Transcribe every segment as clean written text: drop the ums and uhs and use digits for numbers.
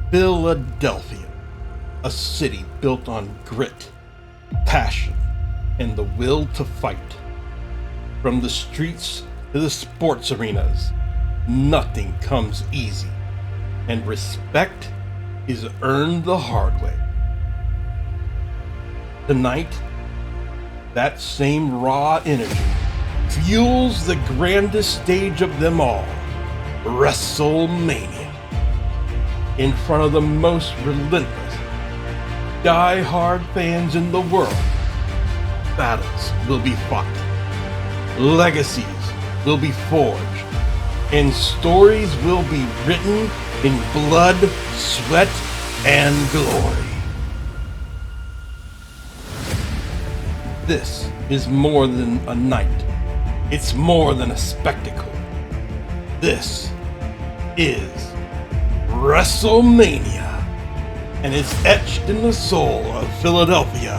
Philadelphia, a city built on grit, passion, and the will to fight. From the streets to the sports arenas, nothing comes easy, and respect is earned the hard way. Tonight, that same raw energy fuels the grandest stage of them all, Wrestlemania. In front of the most relentless, die-hard fans in the world, battles will be fought, legacies will be forged, and stories will be written in blood, sweat, and glory. This is more than a night. It's more than a spectacle. This is Wrestlemania, and it's etched in the soul of Philadelphia.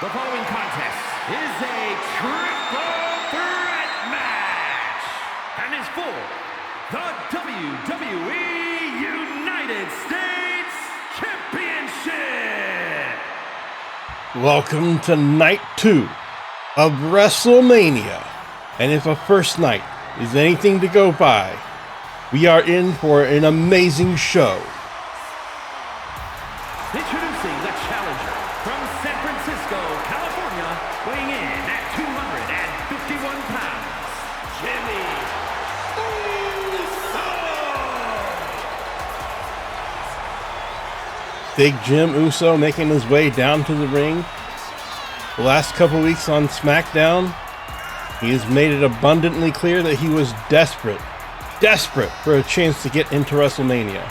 The following contest is a triple threat match and is for the WWE United States Championship. Welcome to night 2 of Wrestlemania, and if a first night is anything to go by, we are in for an amazing show. Introducing the challenger from San Francisco, California, weighing in at 251 pounds, Jimmy Uso! Big Jim Uso making his way down to the ring. The last couple weeks on SmackDown, he has made it abundantly clear that he was desperate for a chance to get into WrestleMania.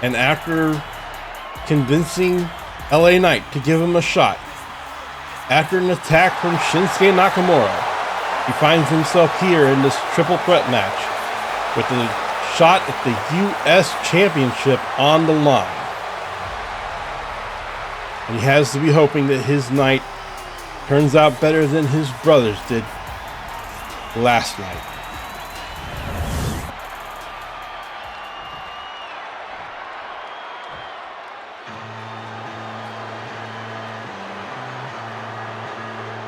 And after convincing LA Knight to give him a shot, after an attack from Shinsuke Nakamura, he finds himself here in this triple threat match with a shot at the US Championship on the line. And he has to be hoping that his night turns out better than his brothers did last night.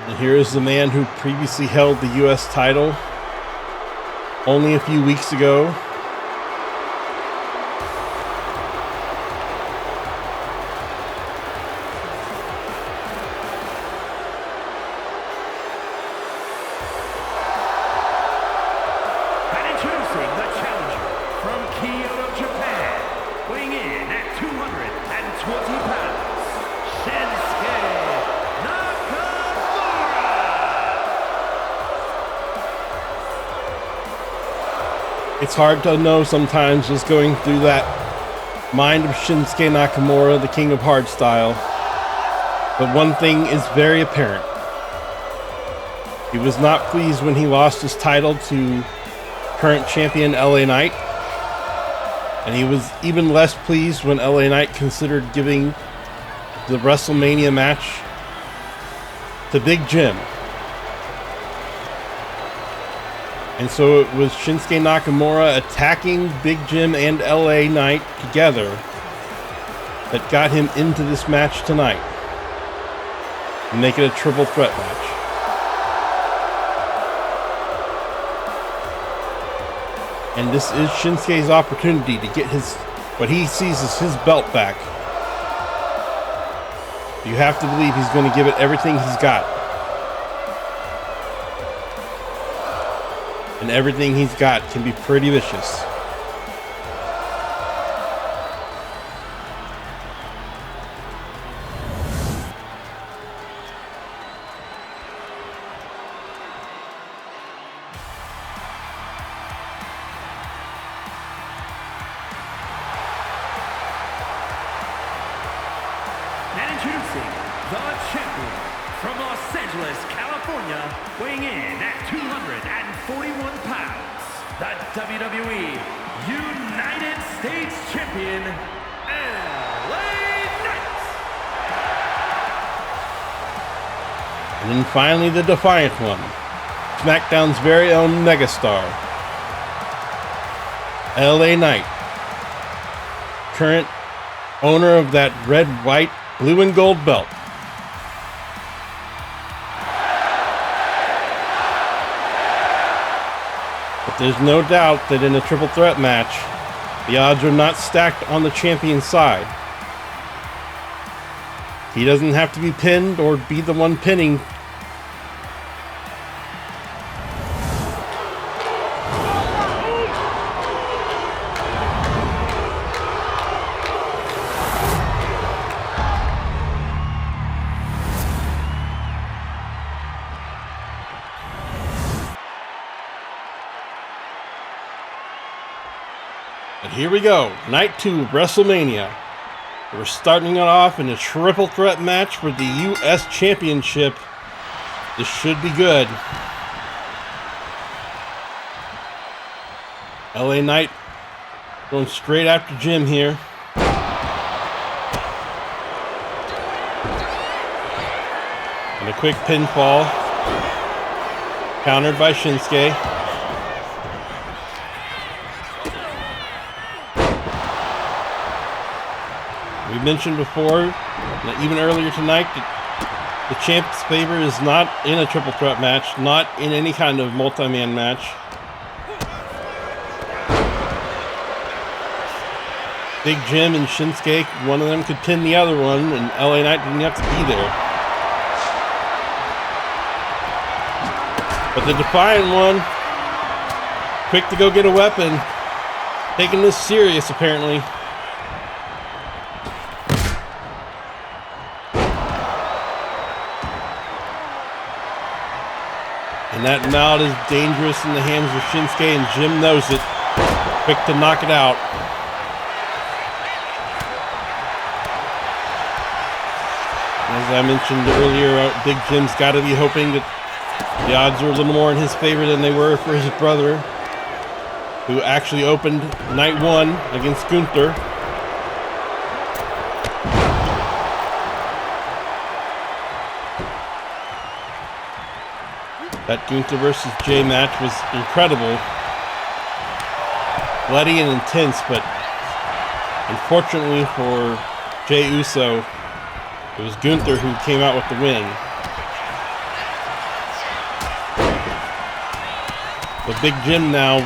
And here is the man who previously held the US title only a few weeks ago. It's hard to know sometimes just going through that mind of Shinsuke Nakamura, the King of Hardstyle. But one thing is very apparent. He was not pleased when he lost his title to current champion LA Knight. And he was even less pleased when LA Knight considered giving the WrestleMania match to Big Jim. And so it was Shinsuke Nakamura attacking Big Jim and LA Knight together that got him into this match tonight and make it a triple threat match. And this is Shinsuke's opportunity to get what he sees as his belt back. You have to believe he's going to give it everything he's got. And everything he's got can be pretty vicious. And introducing the champion from Los Angeles, California, weighing in at 241 pounds, the WWE United States Champion, LA Knight. And then finally the defiant one, SmackDown's very own megastar, LA Knight, current owner of that red, white, blue, and gold belt. But there's no doubt that in a triple threat match, the odds are not stacked on the champion's side. He doesn't have to be pinned or be the one pinning. But here we go, night 2 of WrestleMania. We're starting it off in a triple threat match for the U.S. Championship. This should be good. LA Knight going straight after Jim here. And a quick pinfall. Countered by Shinsuke. We mentioned before, even earlier tonight, that the champ's favor is not in a triple threat match, not in any kind of multi-man match. Big Jim and Shinsuke, one of them could pin the other one, and LA Knight didn't have to be there. But the defiant one, quick to go get a weapon, taking this serious apparently. And that mount is dangerous in the hands of Shinsuke, and Jim knows it. Quick to knock it out. As I mentioned earlier, Big Jim's got to be hoping that the odds are a little more in his favor than they were for his brother, who actually opened night 1 against Gunther. That Gunther versus Jay match was incredible, bloody and intense, but unfortunately for Jey Uso, it was Gunther who came out with the win. But Big Jim now,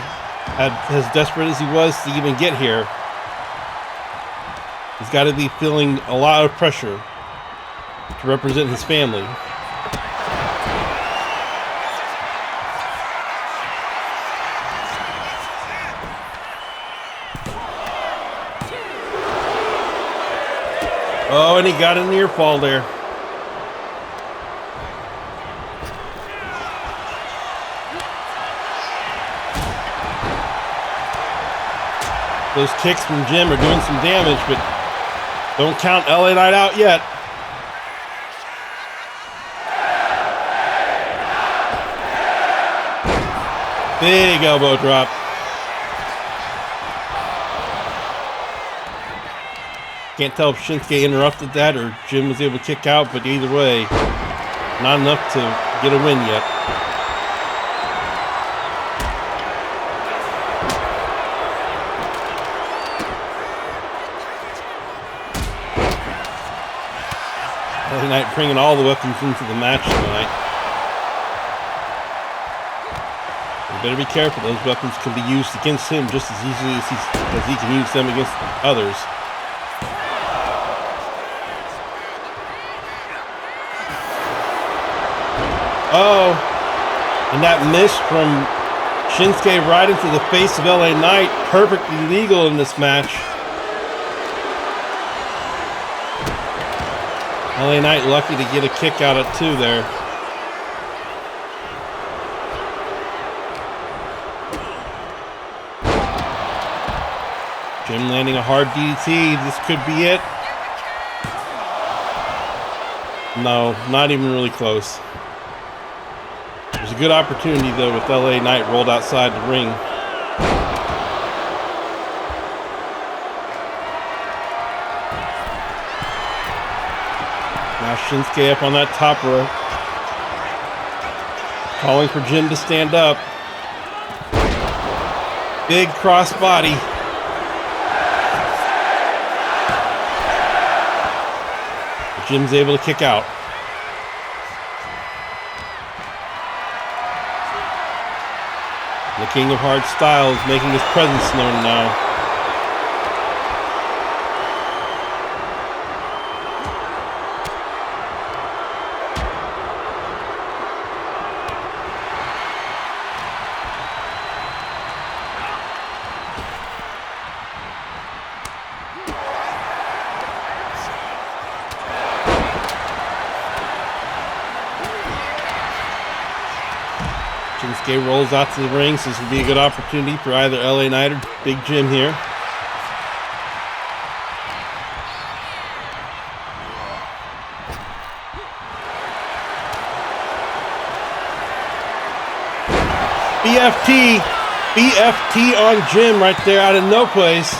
as desperate as he was to even get here, he's got to be feeling a lot of pressure to represent his family. Oh, and he got a near fall there. Those kicks from Jim are doing some damage, but don't count LA Knight out yet. Big elbow drop. Can't tell if Shinsuke interrupted that or Jim was able to kick out, but either way, not enough to get a win yet. LA Knight bringing all the weapons into the match tonight. You better be careful, those weapons can be used against him just as easily as he can use them against others. Oh, and that miss from Shinsuke right into the face of LA Knight, perfectly legal in this match. LA Knight lucky to get a kick out at 2 there. Jim landing a hard DDT, this could be it. No, not even really close. There's a good opportunity, though, with LA Knight rolled outside the ring. Now Shinsuke up on that top rope. Calling for Jim to stand up. Big cross body. Jim's able to kick out. The King of Hard Styles making his presence known now. Shinsuke rolls out to the ring, so this would be a good opportunity for either LA Knight or Big Jim here. BFT on Jim right there out of no place.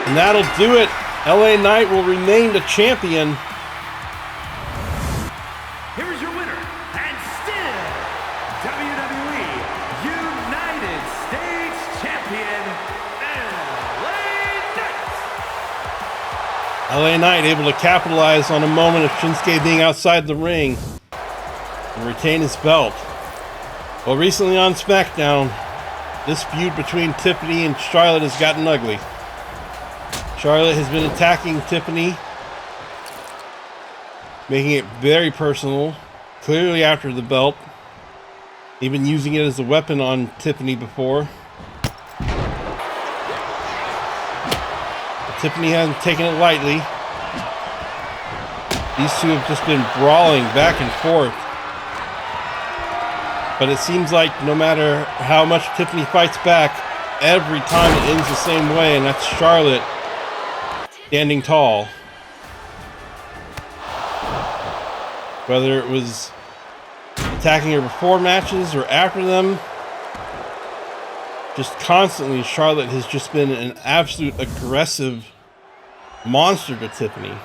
And that'll do it. LA Knight will remain the champion. Here is your winner, and still WWE United States Champion, LA Knight. LA Knight able to capitalize on a moment of Shinsuke being outside the ring and retain his belt. Well, recently on SmackDown, this feud between Tiffany and Charlotte has gotten ugly. Charlotte has been attacking Tiffany, making it very personal, clearly after the belt, even using it as a weapon on Tiffany before. But Tiffany hasn't taken it lightly. These two have just been brawling back and forth. But it seems like no matter how much Tiffany fights back, every time it ends the same way, and that's Charlotte standing tall. Whether it was attacking her before matches or after them, just constantly Charlotte has just been an absolute aggressive monster to Tiffany.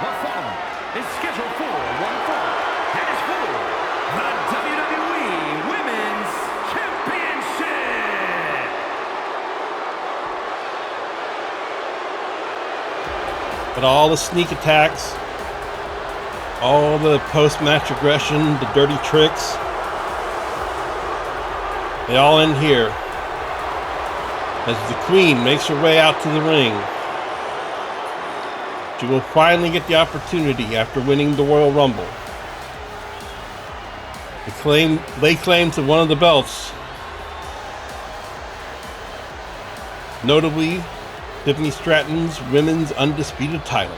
The following is scheduled for one fall, and is for the WWE Women's Championship. But all the sneak attacks, all the post-match aggression, the dirty tricks, they all end here as the Queen makes her way out to the ring. She will finally get the opportunity after winning the Royal Rumble to lay claim to one of the belts, notably Tiffany Stratton's Women's Undisputed title.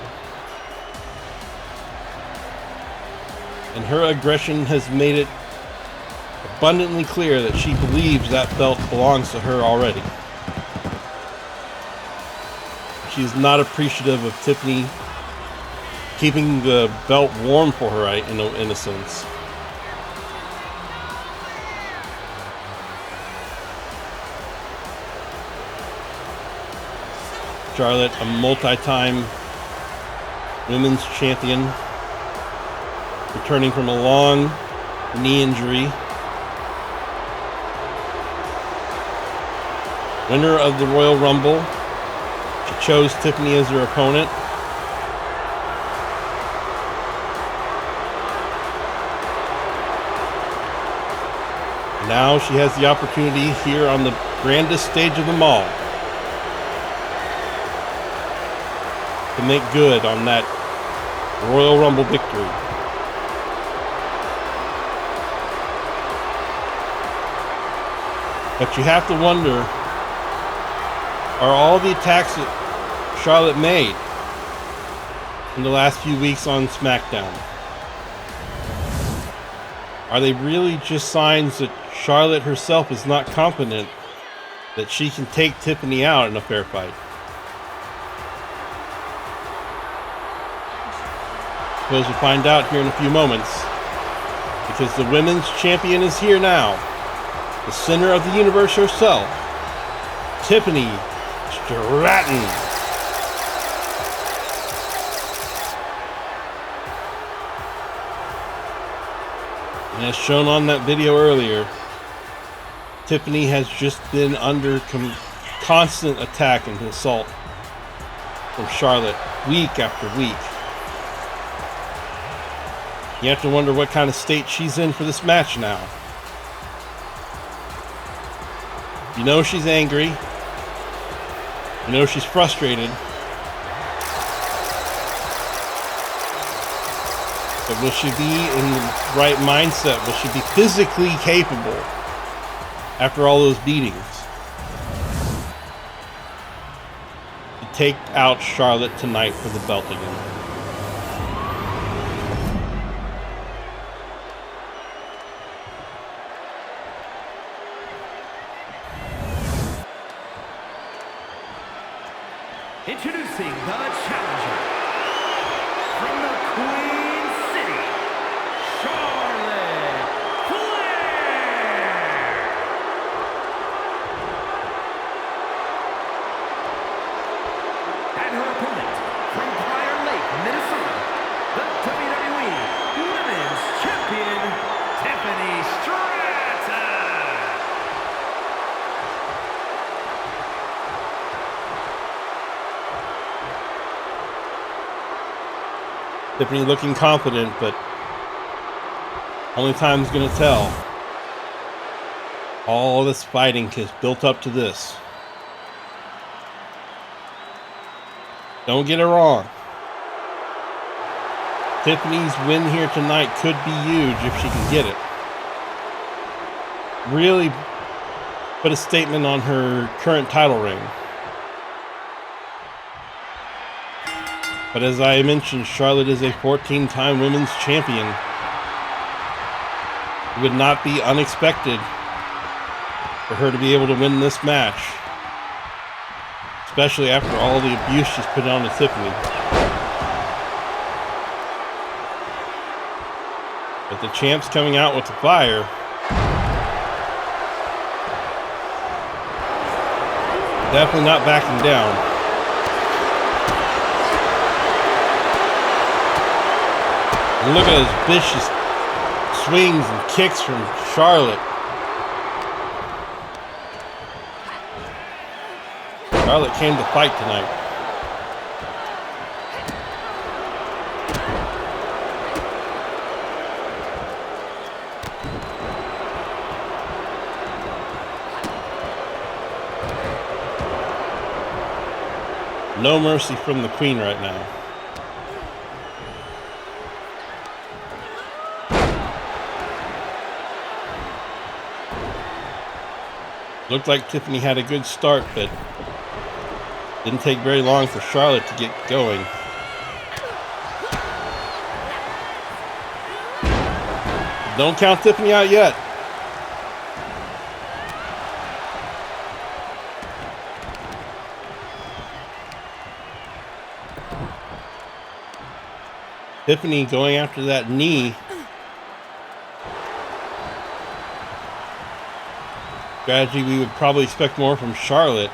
And her aggression has made it abundantly clear that she believes that belt belongs to her already. She's not appreciative of Tiffany keeping the belt warm for her, in a sense. Charlotte, a multi-time women's champion, returning from a long knee injury. Winner of the Royal Rumble. She chose Tiffany as her opponent. Now she has the opportunity here on the grandest stage of them all to make good on that Royal Rumble victory. But you have to wonder, are all the attacks that Charlotte made in the last few weeks on SmackDown, are they really just signs that Charlotte herself is not confident that she can take Tiffany out in a fair fight? Suppose we'll find out here in a few moments, because the women's champion is here now. The center of the universe herself, Tiffany Stratton. And as shown on that video earlier, Tiffany has just been under constant attack and assault from Charlotte week after week. You have to wonder what kind of state she's in for this match now. You know she's angry. You know she's frustrated. But will she be in the right mindset? Will she be physically capable after all those beatings to take out Charlotte tonight for the belt again? Introducing the challenger from the Queen City, Charlotte Flair. And her opponent from Prior Lake, Minnesota, the WWE Women's Champion, Tiffany Stratton. Tiffany looking confident, but only time's gonna tell. All this fighting has built up to this. Don't get it wrong. Tiffany's win here tonight could be huge if she can get it. Really put a statement on her current title reign. But as I mentioned, Charlotte is a 14-time women's champion. It would not be unexpected for her to be able to win this match, especially after all the abuse she's put on to Tiffany. But the champ's coming out with the fire. Definitely not backing down. And look at those vicious swings and kicks from Charlotte. Charlotte came to fight tonight. No mercy from the Queen right now. Looked like Tiffany had a good start, but didn't take very long for Charlotte to get going. Don't count Tiffany out yet. Tiffany going after that knee. Strategy we would probably expect more from Charlotte.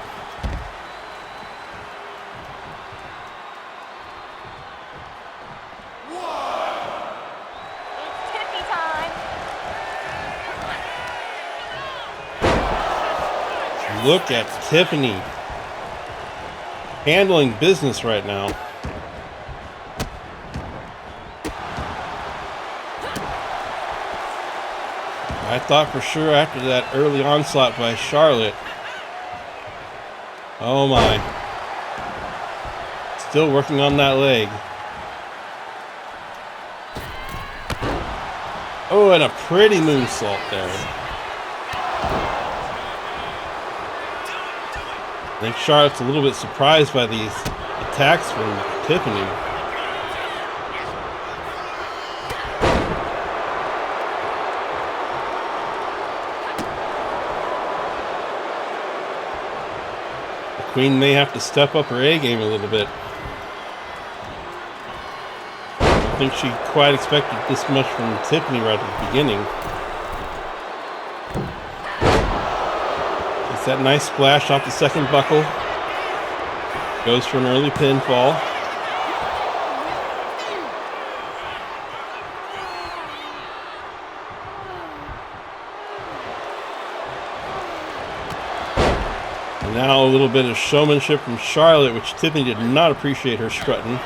It's Tiffany time. Look at Tiffany handling business right now. I thought for sure after that early onslaught by Charlotte. Oh my. Still working on that leg. Oh, and a pretty moonsault there. I think Charlotte's a little bit surprised by these attacks from Tiffany. Queen may have to step up her A game a little bit. I think she quite expected this much from Tiffany right at the beginning. It's that nice splash off the second buckle. Goes for an early pinfall. And now a little bit of showmanship from Charlotte, which Tiffany did not appreciate her strutting.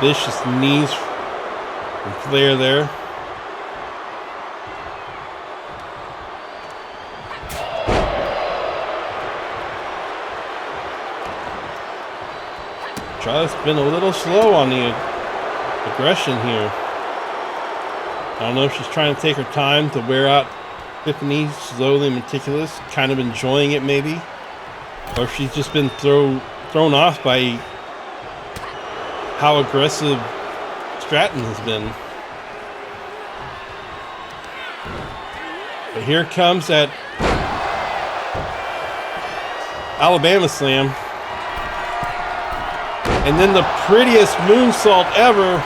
Vicious knees from Flair there. Charlotte's been a little slow on the aggression here. I don't know if she's trying to take her time to wear out Tiffany, slowly and meticulous, kind of enjoying it maybe. Or if she's just been thrown off by how aggressive Stratton has been. But here comes that Alabama slam. And then the prettiest moonsault ever.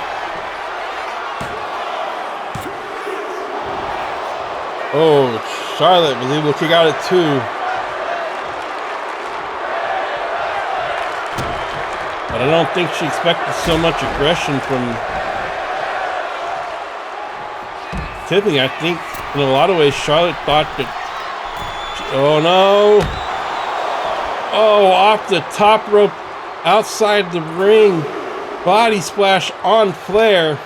Oh, Charlotte was able to kick out at 2. But I don't think she expected so much aggression from Tiffany. I think in a lot of ways Charlotte thought that, oh no. Oh, off the top rope, outside the ring, body splash on Flair.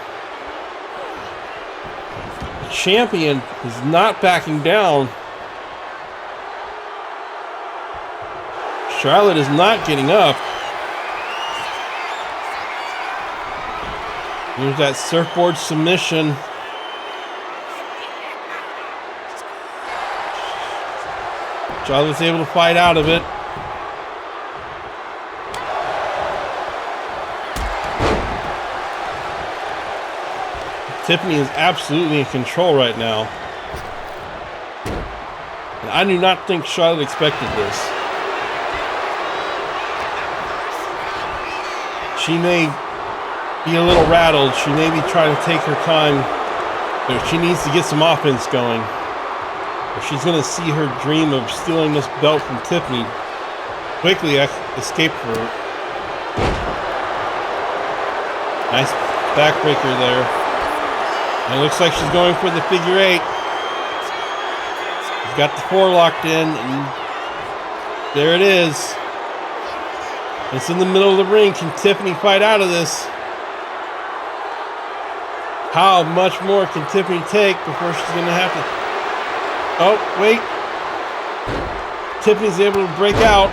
The champion is not backing down. Charlotte is not getting up. Here's that surfboard submission. Charlotte's able to fight out of it. Tiffany is absolutely in control right now. And I do not think Charlotte expected this. She may be a little rattled. She may be trying to take her time. But she needs to get some offense going. If she's going to see her dream of stealing this belt from Tiffany quickly escape her. Nice backbreaker there. And it looks like she's going for the figure 8. She's got the 4 locked in, and there it is. It's in the middle of the ring. Can Tiffany fight out of this? How much more can Tiffany take before she's going to have to... Oh, wait. Tiffany's able to break out.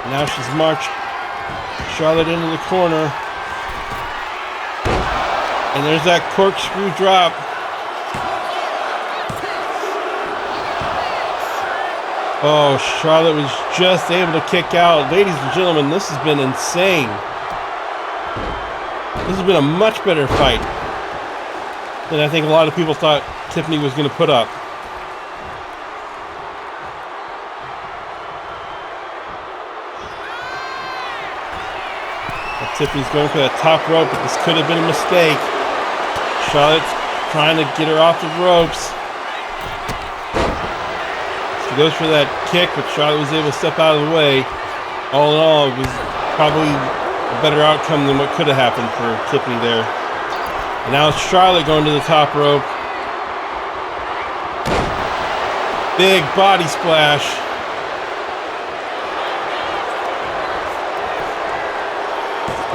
Now she's marched Charlotte into the corner. And there's that corkscrew drop. Oh, Charlotte was just able to kick out. Ladies and gentlemen, this has been insane. This has been a much better fight than I think a lot of people thought Tiffany was going to put up. Tiffany's going for that top rope, but this could have been a mistake. Charlotte's trying to get her off the ropes. She goes for that kick, but Charlotte was able to step out of the way. All in all, it was probably a better outcome than what could have happened for Tiffany there. And now it's Charlotte going to the top rope. Big body splash.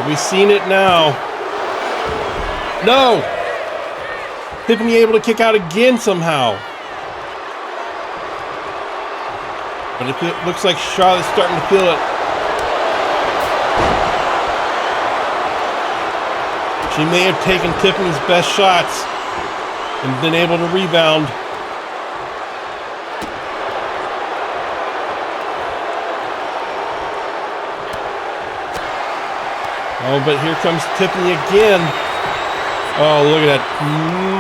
Have we seen it now? No! Tiffany able to kick out again somehow. But it looks like Charlotte's starting to feel it. She may have taken Tiffany's best shots and been able to rebound. Oh, but here comes Tiffany again. Oh, look at that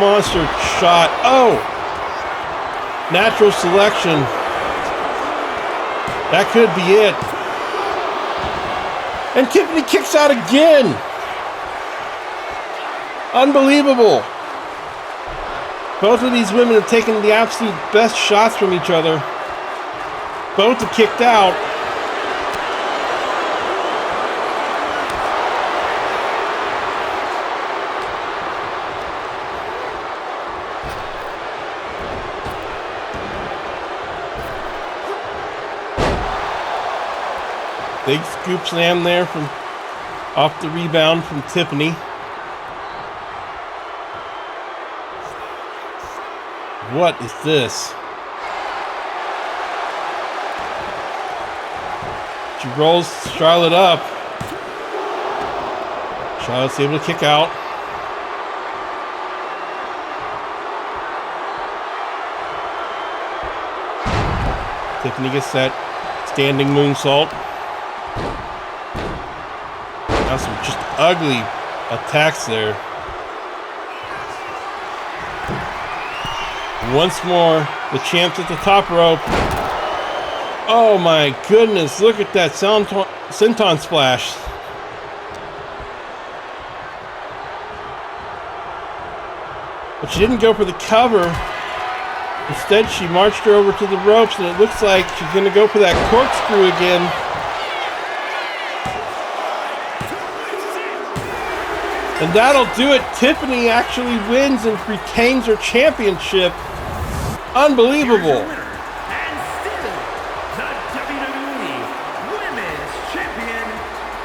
monster shot. Oh! Natural selection. That could be it. And Tiffany kicks out again. Unbelievable. Both of these women have taken the absolute best shots from each other. Both are kicked out. Big scoop slam there from off the rebound from Tiffany. What is this? She rolls Charlotte up. Charlotte's able to kick out. Tiffany gets that standing moonsault. Now some just ugly attacks there. Once more, the champ's at the top rope. Oh my goodness, look at that senton splash. But she didn't go for the cover. Instead, she marched her over to the ropes, and it looks like she's going to go for that corkscrew again. And that'll do it. Tiffany actually wins and retains her championship. Unbelievable. And still the WWE Women's Champion,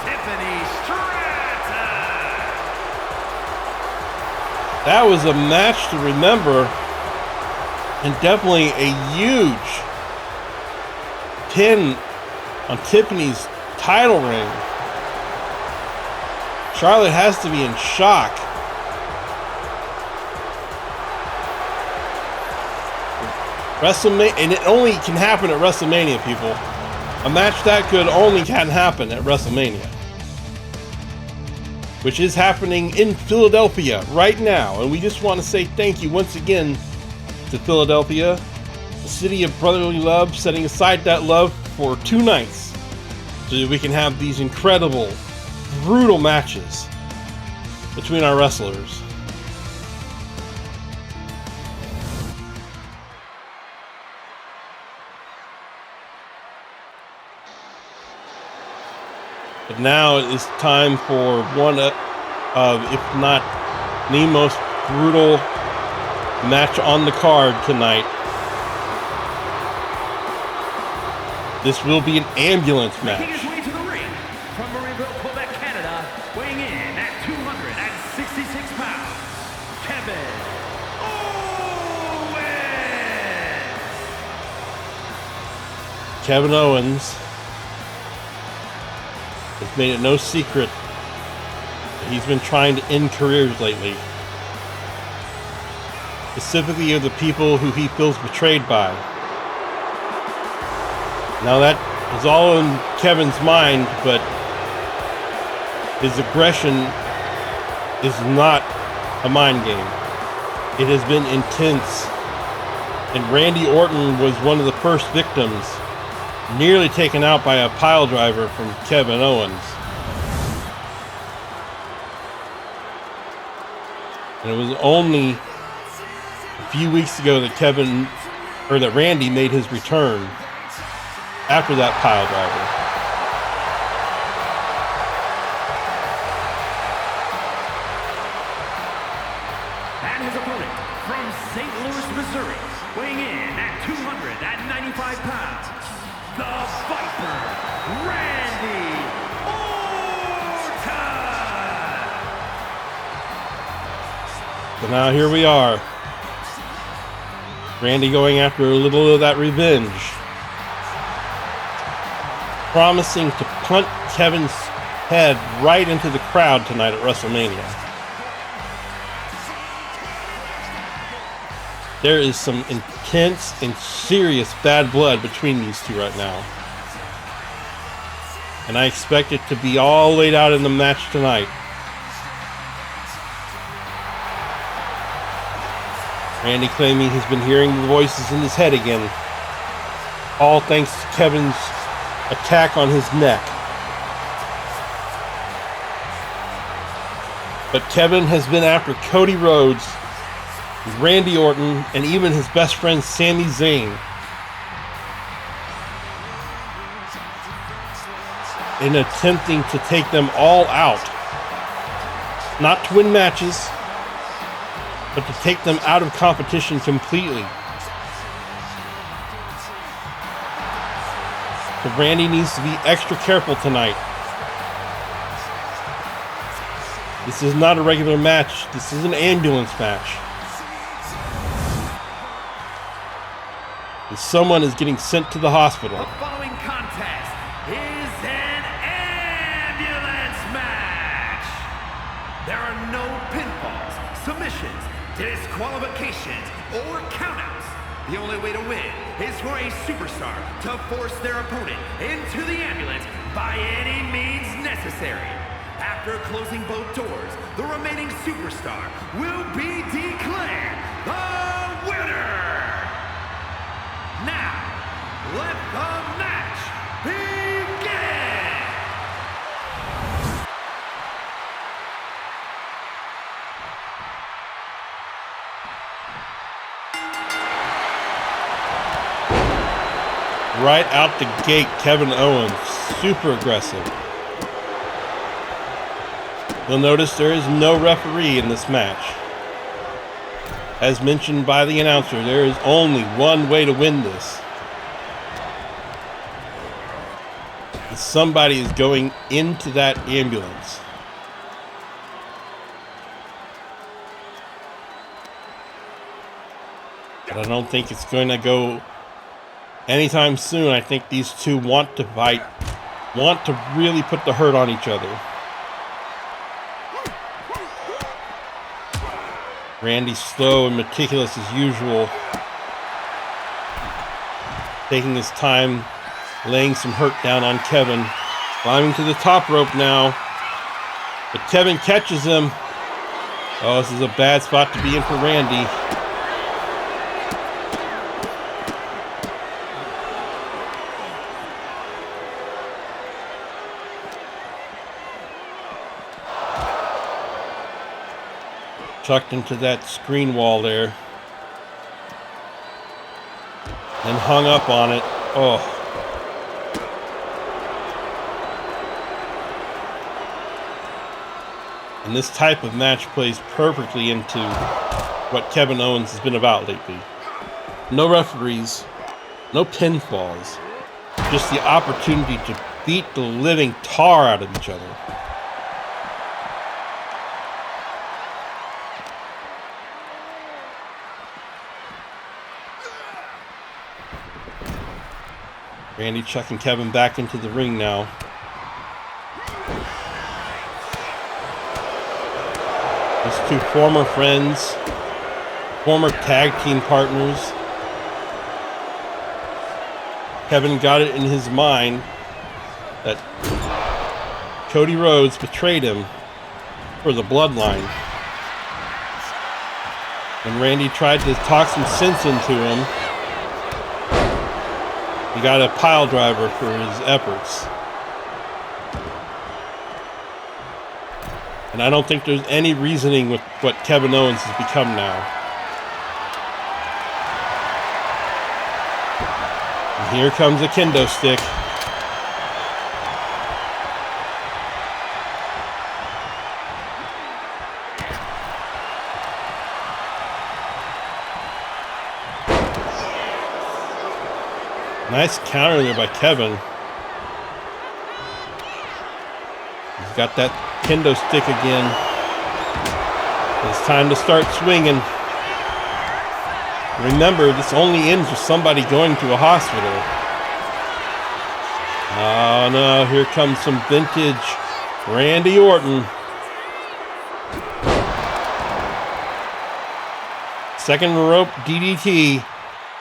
Tiffany Stratton. That was a match to remember, and definitely a huge pin on Tiffany's title ring. Charlotte has to be in shock. WrestleMania, and it only can happen at WrestleMania, people. A match that good only can happen at WrestleMania, which is happening in Philadelphia right now. And we just want to say thank you once again to Philadelphia, the city of brotherly love, setting aside that love for 2 nights so that we can have these incredible, brutal matches between our wrestlers. But now it is time for one of, if not the most brutal match on the card tonight. This will be an ambulance match. Making his way to the ring from Marieville, Quebec, Canada, weighing in at 266 pounds, Kevin Owens. Kevin Owens has made it no secret that he's been trying to end careers lately. Specifically of the people who he feels betrayed by. Now that is all in Kevin's mind, but his aggression is not a mind game. It has been intense. And Randy Orton was one of the first victims, nearly taken out by a pile driver from Kevin Owens. And it was only a few weeks ago that Randy made his return after that pile driver. And his opponent from St. Louis, Missouri, weighing in at 295 pounds, the Viper, Randy Orton. So now here we are. Randy going after a little of that revenge. Promising to punt Kevin's head right into the crowd tonight at WrestleMania. There is some intense and serious bad blood between these two right now. And I expect it to be all laid out in the match tonight. Randy claiming he's been hearing the voices in his head again. All thanks to Kevin's attack on his neck. But Kevin has been after Cody Rhodes, Randy Orton, and even his best friend Sami Zayn. in attempting to take them all out. Not to win matches, but to take them out of competition completely. So Randy needs to be extra careful tonight. This is not a regular match. This is an ambulance match. And someone is getting sent to the hospital. The following contest is an ambulance match. There are no pinfalls, submissions, disqualifications, or countouts. The only way to win is for a superstar to force their opponent into the ambulance by any means necessary. After closing both doors, the remaining superstar will be declared the winner. Now, let the match begin! Right out the gate, Kevin Owens, super aggressive. You'll notice there is no referee in this match. As mentioned by the announcer, there is only one way to win this. Somebody is going into that ambulance. But I don't think it's going to go anytime soon. I think these two want to fight, want to really put the hurt on each other. Randy slow and meticulous as usual. Taking his time, laying some hurt down on Kevin. Climbing to the top rope now. But Kevin catches him. Oh, this is a bad spot to be in for Randy. Tucked into that screen wall there. And hung up on it. Oh. And this type of match plays perfectly into what Kevin Owens has been about lately. No referees, no pinfalls, just the opportunity to beat the living tar out of each other. Randy chucking Kevin back into the ring now. These two former friends, former tag team partners. Kevin got it in his mind that Cody Rhodes betrayed him for the bloodline. When Randy tried to talk some sense into him, he got a pile driver for his efforts. And I don't think there's any reasoning with what Kevin Owens has become now. And here comes a kendo stick. Nice counter there by Kevin. He's got that kendo stick again. It's time to start swinging. Remember, this only ends with somebody going to a hospital. Oh no, here comes some vintage Randy Orton. Second rope DDT.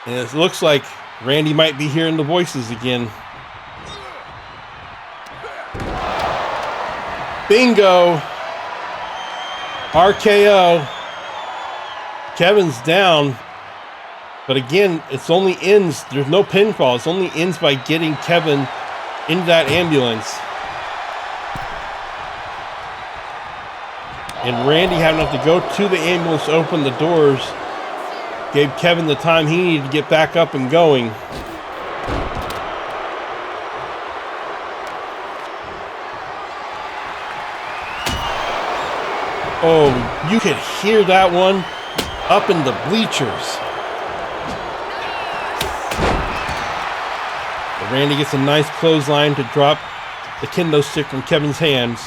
And it looks like Randy might be hearing the voices again. Bingo! RKO. Kevin's down. But again, it's only ends. There's no pinfall. It's only ends by getting Kevin into that ambulance. And Randy having to go to the ambulance to open the doors gave Kevin the time he needed to get back up and going. Oh, you could hear that one up in the bleachers. But Randy gets a nice clothesline to drop the kendo stick from Kevin's hands.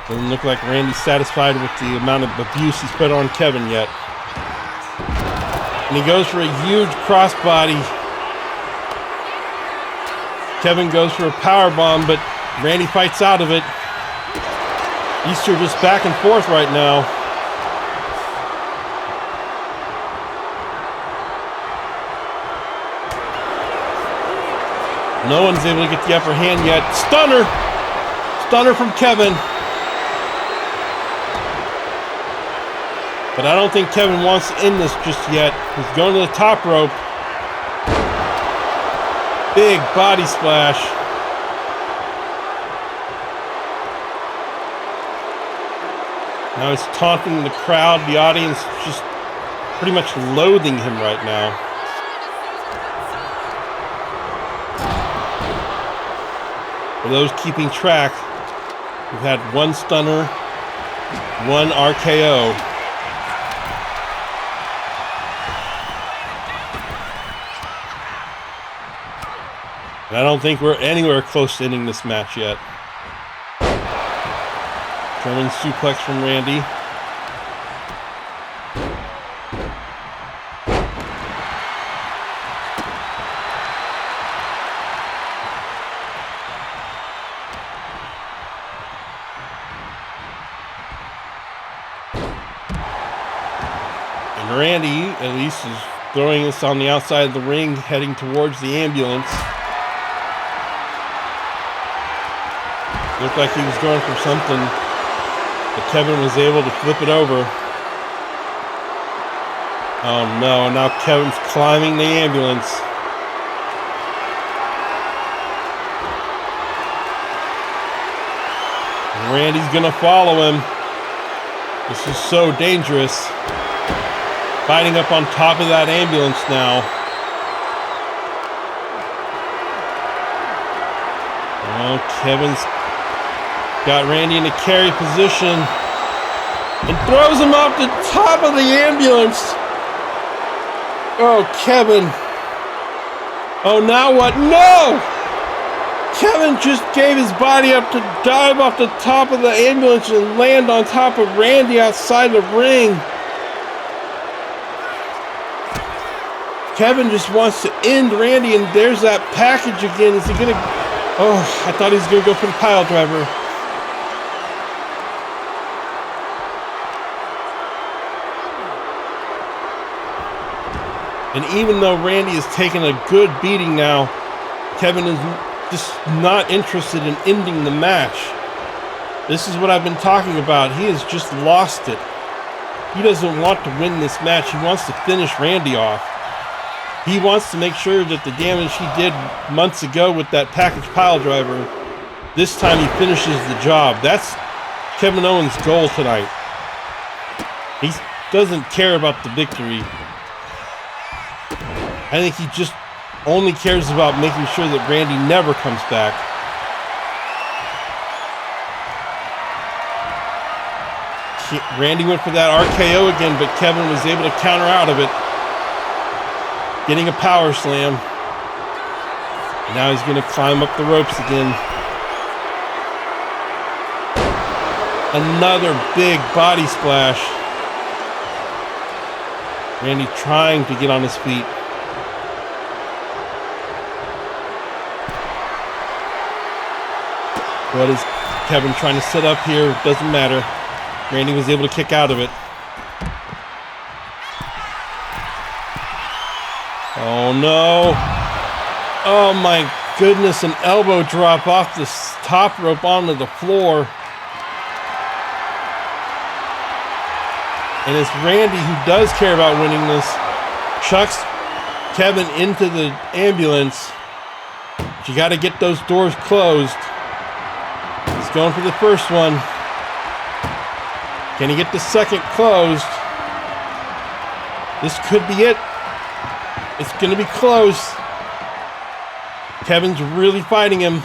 Doesn't look like Randy's satisfied with the amount of abuse he's put on Kevin yet. And he goes for a huge crossbody. Kevin goes for a powerbomb, but Randy fights out of it. These two are just back and forth right now. No one's able to get the upper hand yet. Stunner! Stunner from Kevin. But I don't think Kevin wants to end this just yet. He's going to the top rope. Big body splash. Now he's taunting the crowd. The audience just pretty much loathing him right now. For those keeping track, we've had one stunner, one RKO. And I don't think we're anywhere close to ending this match yet. German suplex from Randy. And Randy, at least, is throwing this on the outside of the ring, heading towards the ambulance. Looked like he was going for something, but Kevin was able to flip it over. Oh no, now Kevin's climbing the ambulance. And Randy's gonna follow him. This is so dangerous. Fighting up on top of that ambulance now. Oh, Kevin's got Randy in a carry position and throws him off the top of the ambulance. Oh, Kevin. Oh, now what? No! Kevin just gave his body up to dive off the top of the ambulance and land on top of Randy outside the ring. Kevin just wants to end Randy, and there's that package again. Is he gonna... Oh, I thought he was gonna go for the pile driver. And even though Randy has taken a good beating now, Kevin is just not interested in ending the match. This is what I've been talking about. He has just lost it. He doesn't want to win this match. He wants to finish Randy off. He wants to make sure that the damage he did months ago with that package pile driver, this time he finishes the job. That's Kevin Owens' goal tonight. He doesn't care about the victory. I think he just only cares about making sure that Randy never comes back. Randy went for that RKO again, but Kevin was able to counter out of it. Getting a power slam. Now he's going to climb up the ropes again. Another big body splash. Randy trying to get on his feet. What is Kevin trying to set up here? Doesn't matter. Randy was able to kick out of it. Oh no. Oh my goodness, an elbow drop off the top rope onto the floor. And it's Randy, who does care about winning this, chucks Kevin into the ambulance. But you got to get those doors closed. He's going for the first one. Can he get the second closed? This could be it. It's going to be close. Kevin's really fighting him.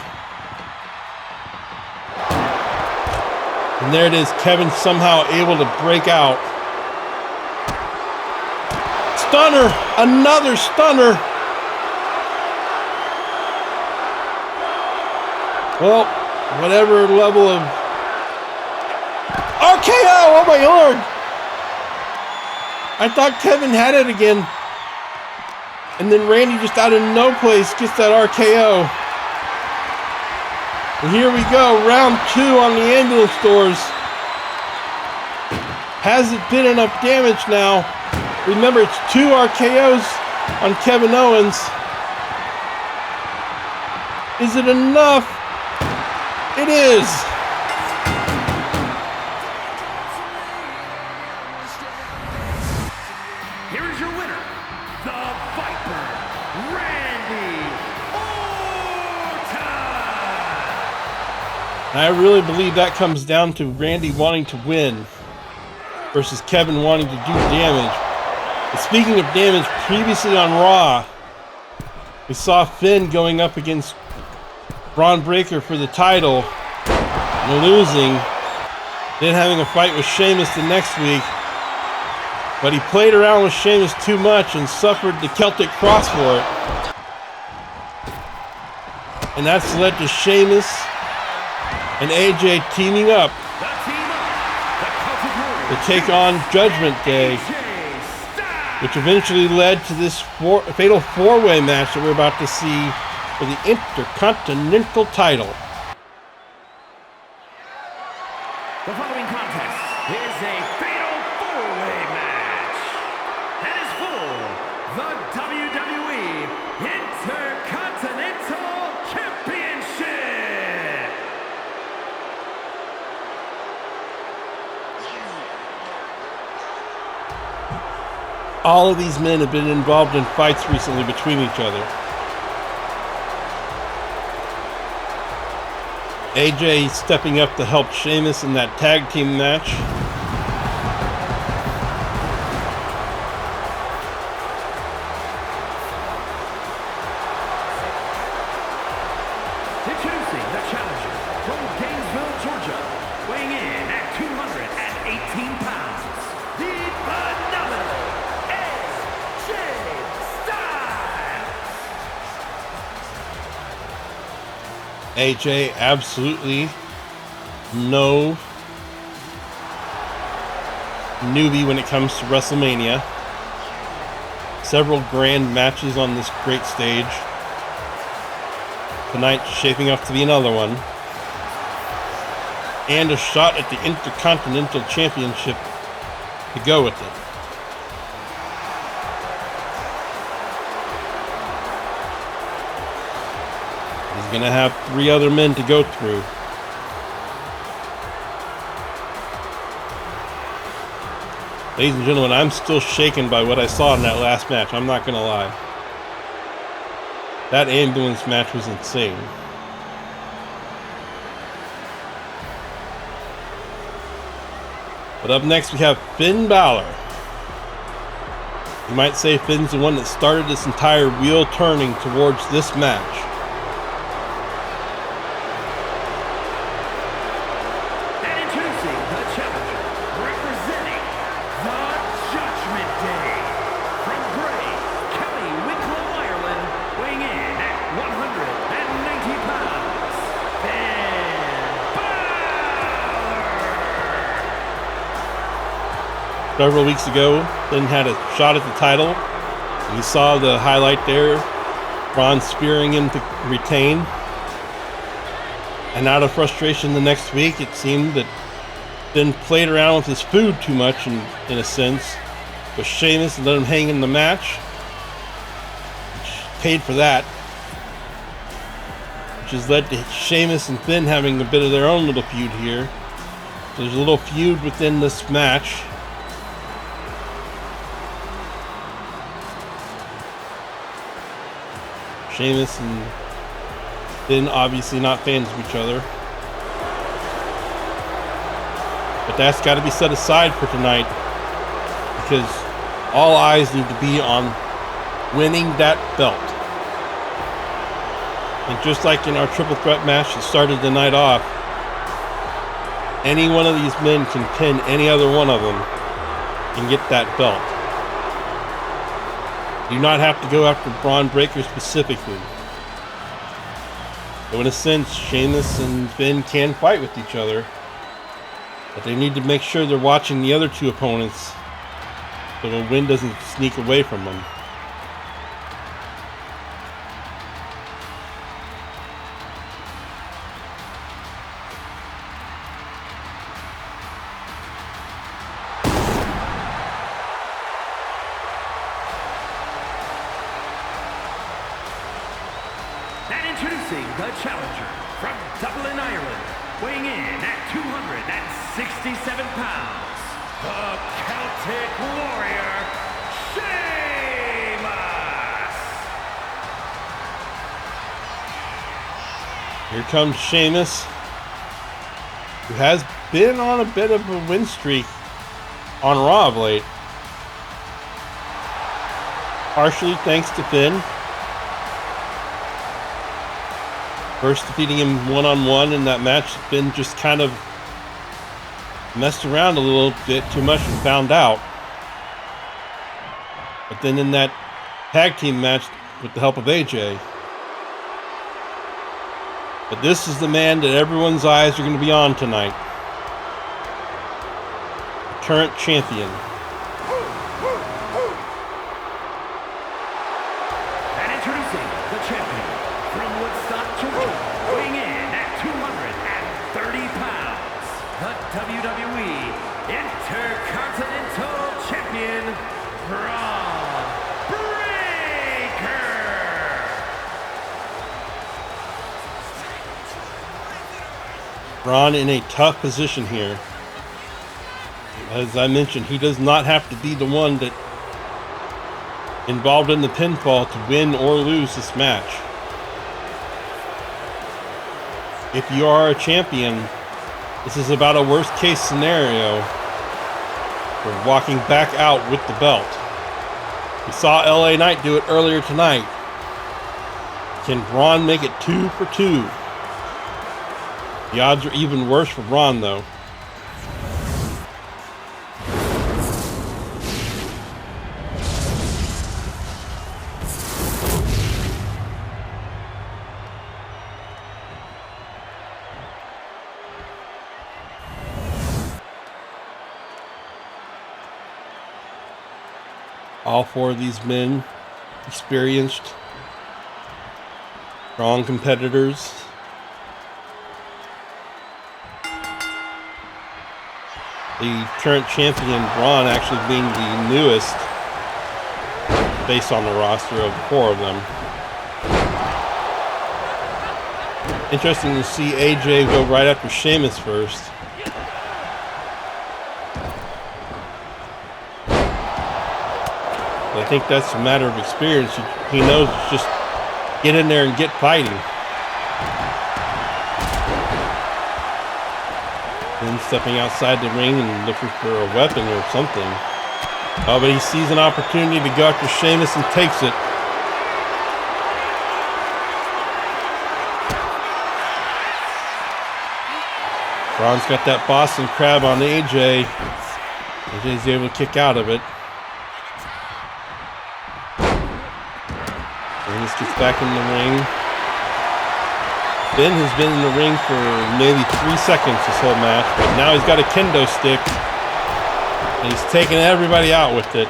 And there it is. Kevin somehow able to break out. Stunner. Another stunner. Well, whatever level of RKO. Oh my Lord. I thought Kevin had it again. And then Randy just out of no place gets that RKO. And here we go, round 2 on the ambulance doors. Has it been enough damage now? Remember, it's 2 RKOs on Kevin Owens. Is it enough? It is. Here's your winner, the Viper, Randy Orton. I really believe that comes down to Randy wanting to win versus Kevin wanting to do damage. But speaking of damage, previously on Raw, we saw Finn going up against Braun Breaker for the title and losing, then having a fight with Sheamus the next week. But he played around with Sheamus too much and suffered the Celtic Cross for it. And that's led to Sheamus and AJ teaming up to take on Judgment Day, which eventually led to this fatal 4-way match that we're about to see for the Intercontinental title. The following contest is a fatal 4-way match and is for the WWE Intercontinental Championship. All of these men have been involved in fights recently between each other. AJ stepping up to help Sheamus in that tag team match. Introducing the challenger from Gainesville, Georgia, weighing in at 218 pounds, the phenomenal AJ Styles. AJ absolutely no newbie when it comes to WrestleMania. Several grand matches on this great stage. Tonight shaping up to be another one. And a shot at the Intercontinental Championship to go with it. He's going to have 3 other men to go through. Ladies and gentlemen, I'm still shaken by what I saw in that last match. I'm not going to lie. That ambulance match was insane. But up next we have Finn Balor. You might say Finn's the one that started this entire wheel turning towards this match. Several weeks ago, Finn had a shot at the title. We saw the highlight there, Braun spearing him to retain. And out of frustration the next week, it seemed that Finn played around with his food too much in a sense, with Sheamus and let him hang in the match, which paid for that. Which has led to Sheamus and Finn having a bit of their own little feud here. So there's a little feud within this match. Sheamus and Finn obviously not fans of each other. But that's got to be set aside for tonight, because all eyes need to be on winning that belt. And just like in our triple threat match that started the night off, any one of these men can pin any other one of them and get that belt. You do not have to go after Braun Breaker specifically. So in a sense, Sheamus and Finn can fight with each other, but they need to make sure they're watching the other two opponents so a win doesn't sneak away from them. Introducing the challenger from Dublin, Ireland, weighing in at 267 pounds, the Celtic Warrior, Sheamus! Here comes Sheamus, who has been on a bit of a win streak on Raw of late. Partially thanks to Finn. First defeating him one-on-one in that match, Finn just kind of messed around a little bit too much and found out. But then in that tag team match with the help of AJ. But this is the man that everyone's eyes are going to be on tonight. The current champion. And introducing the champion from Woodstock, Georgia, weighing in at 230 pounds, the WWE Intercontinental Champion, Braun Breaker. Braun in a tough position here. As I mentioned, he does not have to be the one that involved in the pinfall to win or lose this match. If you are a champion, this is about a worst case scenario for walking back out with the belt. We saw LA Knight do it earlier tonight. Can Braun make it 2 for 2? The odds are even worse for Braun though. All four of these men, experienced, strong competitors. The current champion, Braun, actually being the newest based on the roster of the four of them. Interesting to see AJ go right after Sheamus first. I think that's a matter of experience. He knows to just get in there and get fighting. Then stepping outside the ring and looking for a weapon or something. Oh, but he sees an opportunity to go after Sheamus and takes it. Braun's got that Boston Crab on AJ. AJ's able to kick out of it. Sheamus gets back in the ring. Finn has been in the ring for maybe 3 seconds this whole match, but now he's got a kendo stick and he's taking everybody out with it.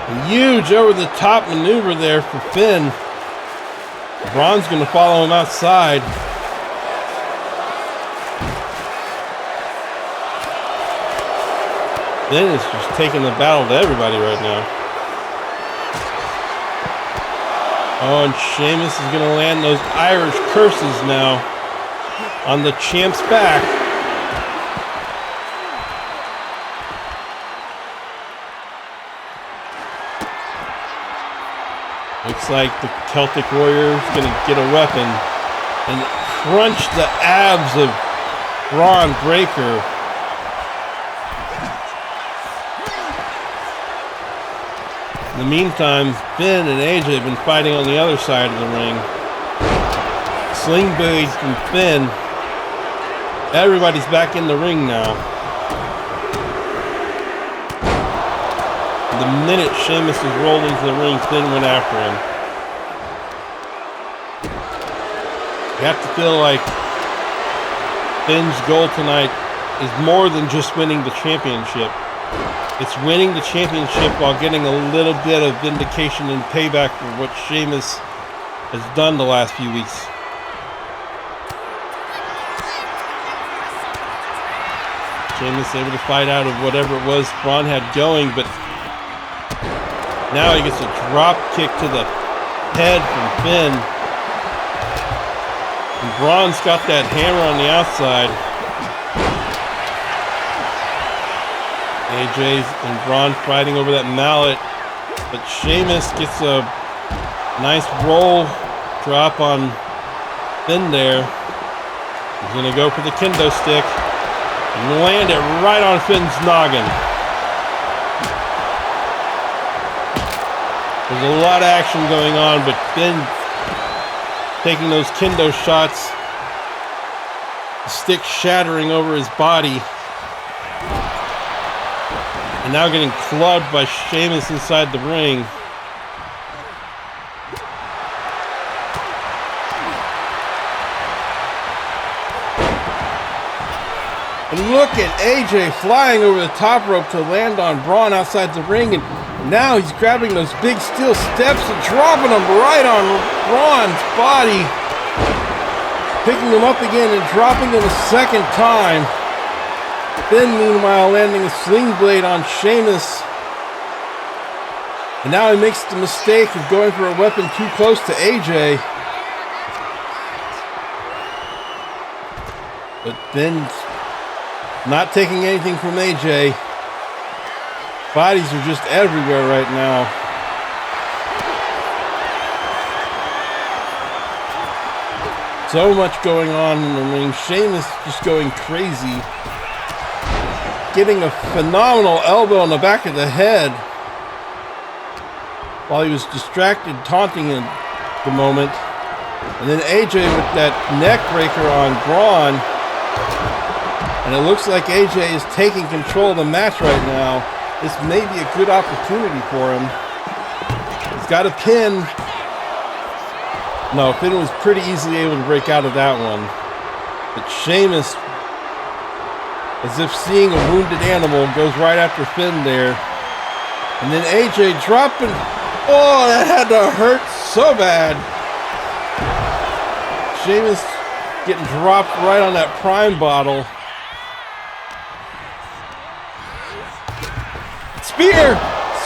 A huge over-the-top maneuver there for Finn. Braun's going to follow him outside. Finn is just taking the battle to everybody right now. Oh, and Sheamus is going to land those Irish curses now on the champ's back. looks like the Celtic Warrior is going to get a weapon and crunch the abs of Braun Breaker. In the meantime, Finn and AJ have been fighting on the other side of the ring. Sling blade from Finn. Everybody's back in the ring now. The minute Sheamus is rolled into the ring, Finn went after him. You have to feel like Finn's goal tonight is more than just winning the championship. It's winning the championship while getting a little bit of vindication and payback for what Sheamus has done the last few weeks. Sheamus able to fight out of whatever it was Braun had going, but now he gets a drop kick to the head from Finn. And Braun's got that hammer on the outside. AJ and Braun fighting over that mallet, but Sheamus gets a nice roll drop on Finn there. He's going to go for the kendo stick and land it right on Finn's noggin. There's a lot of action going on, but Finn taking those kendo shots, the stick shattering over his body. And now getting clubbed by Sheamus inside the ring. And look at AJ flying over the top rope to land on Braun outside the ring. And now he's grabbing those big steel steps and dropping them right on Braun's body. Picking them up again and dropping them a second time. Finn, meanwhile, landing a sling blade on Sheamus. And now he makes the mistake of going for a weapon too close to AJ. But Finn's not taking anything from AJ. Bodies are just everywhere right now. So much going on in the ring. Sheamus just going crazy. Getting a phenomenal elbow on the back of the head while he was distracted, taunting in the moment. And then AJ with that neck breaker on Braun. And it looks like AJ is taking control of the match right now. This may be a good opportunity for him. He's got a pin. No, Finn was pretty easily able to break out of that one. But Sheamus, as if seeing a wounded animal, goes right after Finn there. And then AJ dropping. Oh, that had to hurt so bad. Sheamus getting dropped right on that Prime bottle.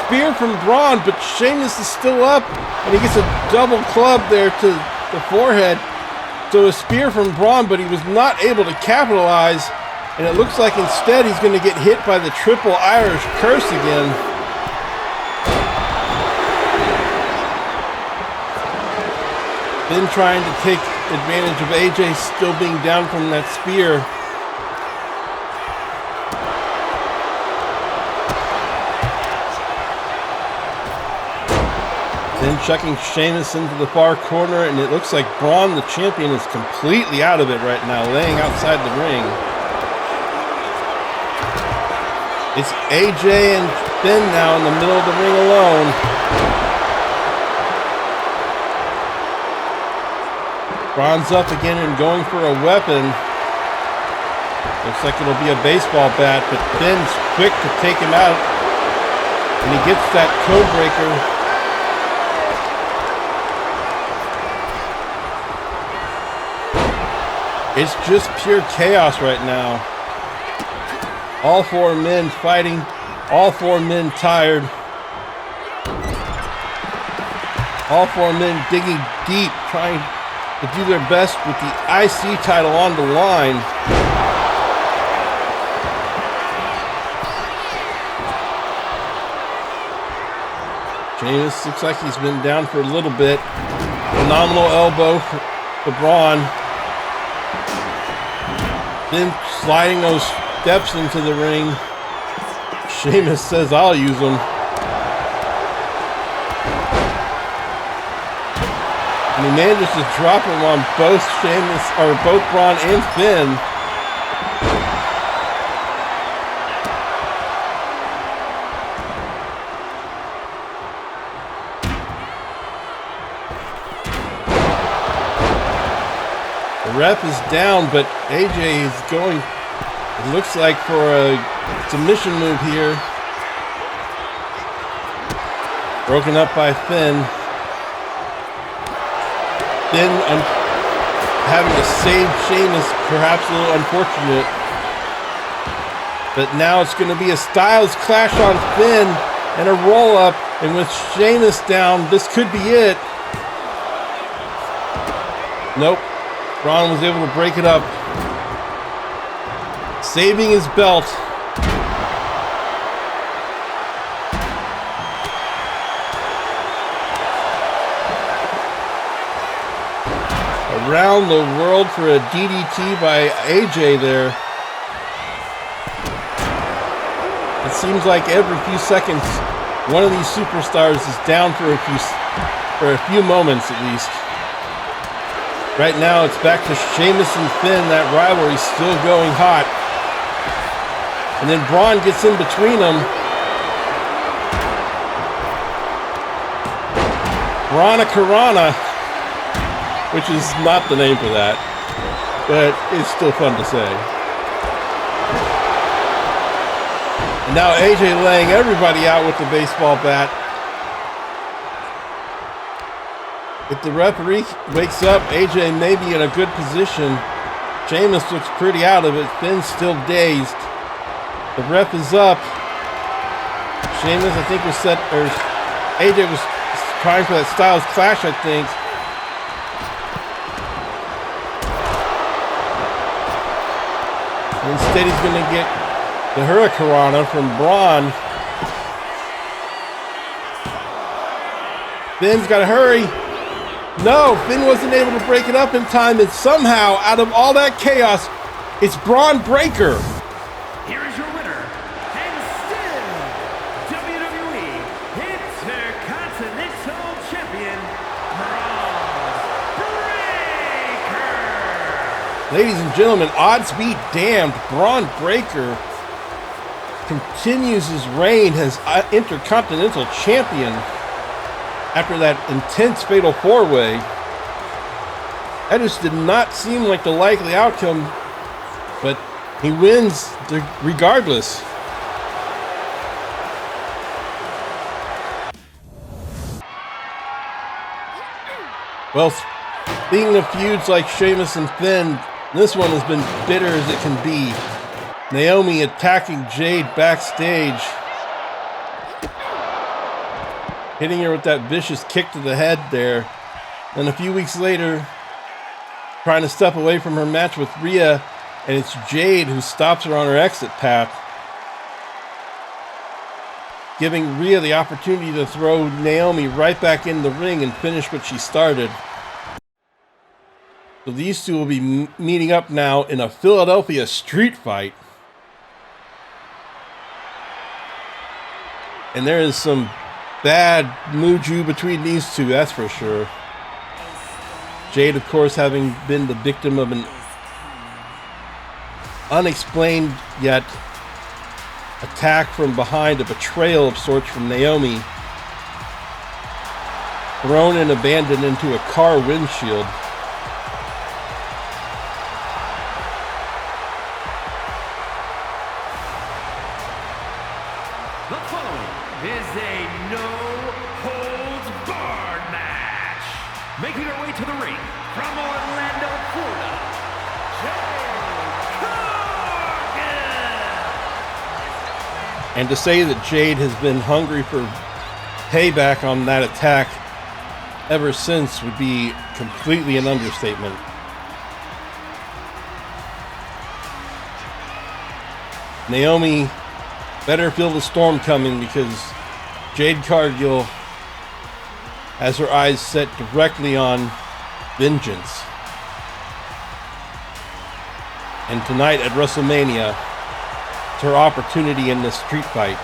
Spear from Braun, but Sheamus is still up, and he gets a double club there to the forehead. So a spear from Braun, but he was not able to capitalize, and it looks like instead he's going to get hit by the triple Irish curse again. Then trying to take advantage of AJ still being down from that spear. Then chucking Sheamus into the far corner, and it looks like Braun, the champion, is completely out of it right now, laying outside the ring. It's AJ and Finn now in the middle of the ring alone. Braun's up again and going for a weapon. Looks like it'll be a baseball bat, but Finn's quick to take him out. And he gets that code breaker. It's just pure chaos right now. All four men fighting, all four men tired. All four men digging deep, trying to do their best with the IC title on the line. Sheamus looks like he's been down for a little bit. Phenomenal elbow to Braun. Then sliding those steps into the ring. Sheamus says, I'll use them. And he manages to drop him on both both Braun and Finn. The ref is down, but AJ is going, it looks like, for a submission move here. Broken up by Finn. Finn having to save Sheamus, perhaps a little unfortunate. But now it's going to be a Styles Clash on Finn and a roll-up. And with Sheamus down, this could be it. Nope. Braun was able to break it up, saving his belt. Around the world for a DDT by AJ there. It seems like every few seconds, one of these superstars is down for a few moments at least. Right now, it's back to Sheamus and Finn. That rivalry's still going hot. And then Braun gets in between them. Brana Karana, which is not the name for that, but it's still fun to say. And now AJ laying everybody out with the baseball bat. If the referee wakes up, AJ may be in a good position. Sheamus looks pretty out of it. Finn's still dazed. The ref is up. Sheamus, I think, was set, or AJ was trying for that Styles Clash, I think. Instead, he's going to get the Hurricanrana from Braun. Finn's got to hurry. No, Finn wasn't able to break it up in time, and somehow, out of all that chaos, it's Braun Breaker. Here is your winner, and still WWE Intercontinental Champion, Braun Breaker. Ladies and gentlemen, odds be damned, Braun Breaker continues his reign as Intercontinental Champion. After that intense fatal four-way, that just did not seem like the likely outcome, but he wins regardless. Well, speaking of feuds like Sheamus and Finn, this one has been bitter as it can be. Naomi attacking Jade backstage, hitting her with that vicious kick to the head there. And a few weeks later, trying to step away from her match with Rhea, and it's Jade who stops her on her exit path, giving Rhea the opportunity to throw Naomi right back in the ring and finish what she started. So these two will be meeting up now in a Philadelphia street fight. And there is some bad mojo between these two, that's for sure. Jade, of course, having been the victim of an unexplained yet attack from behind, a betrayal of sorts from Naomi, thrown and abandoned into a car windshield. The following is a no-holds-barred match. Making her way to the ring from Orlando, Florida, Jade Cargill. And to say that Jade has been hungry for payback on that attack ever since would be completely an understatement. Naomi better feel the storm coming, because Jade Cargill has her eyes set directly on vengeance. And tonight at WrestleMania, it's her opportunity in this street fight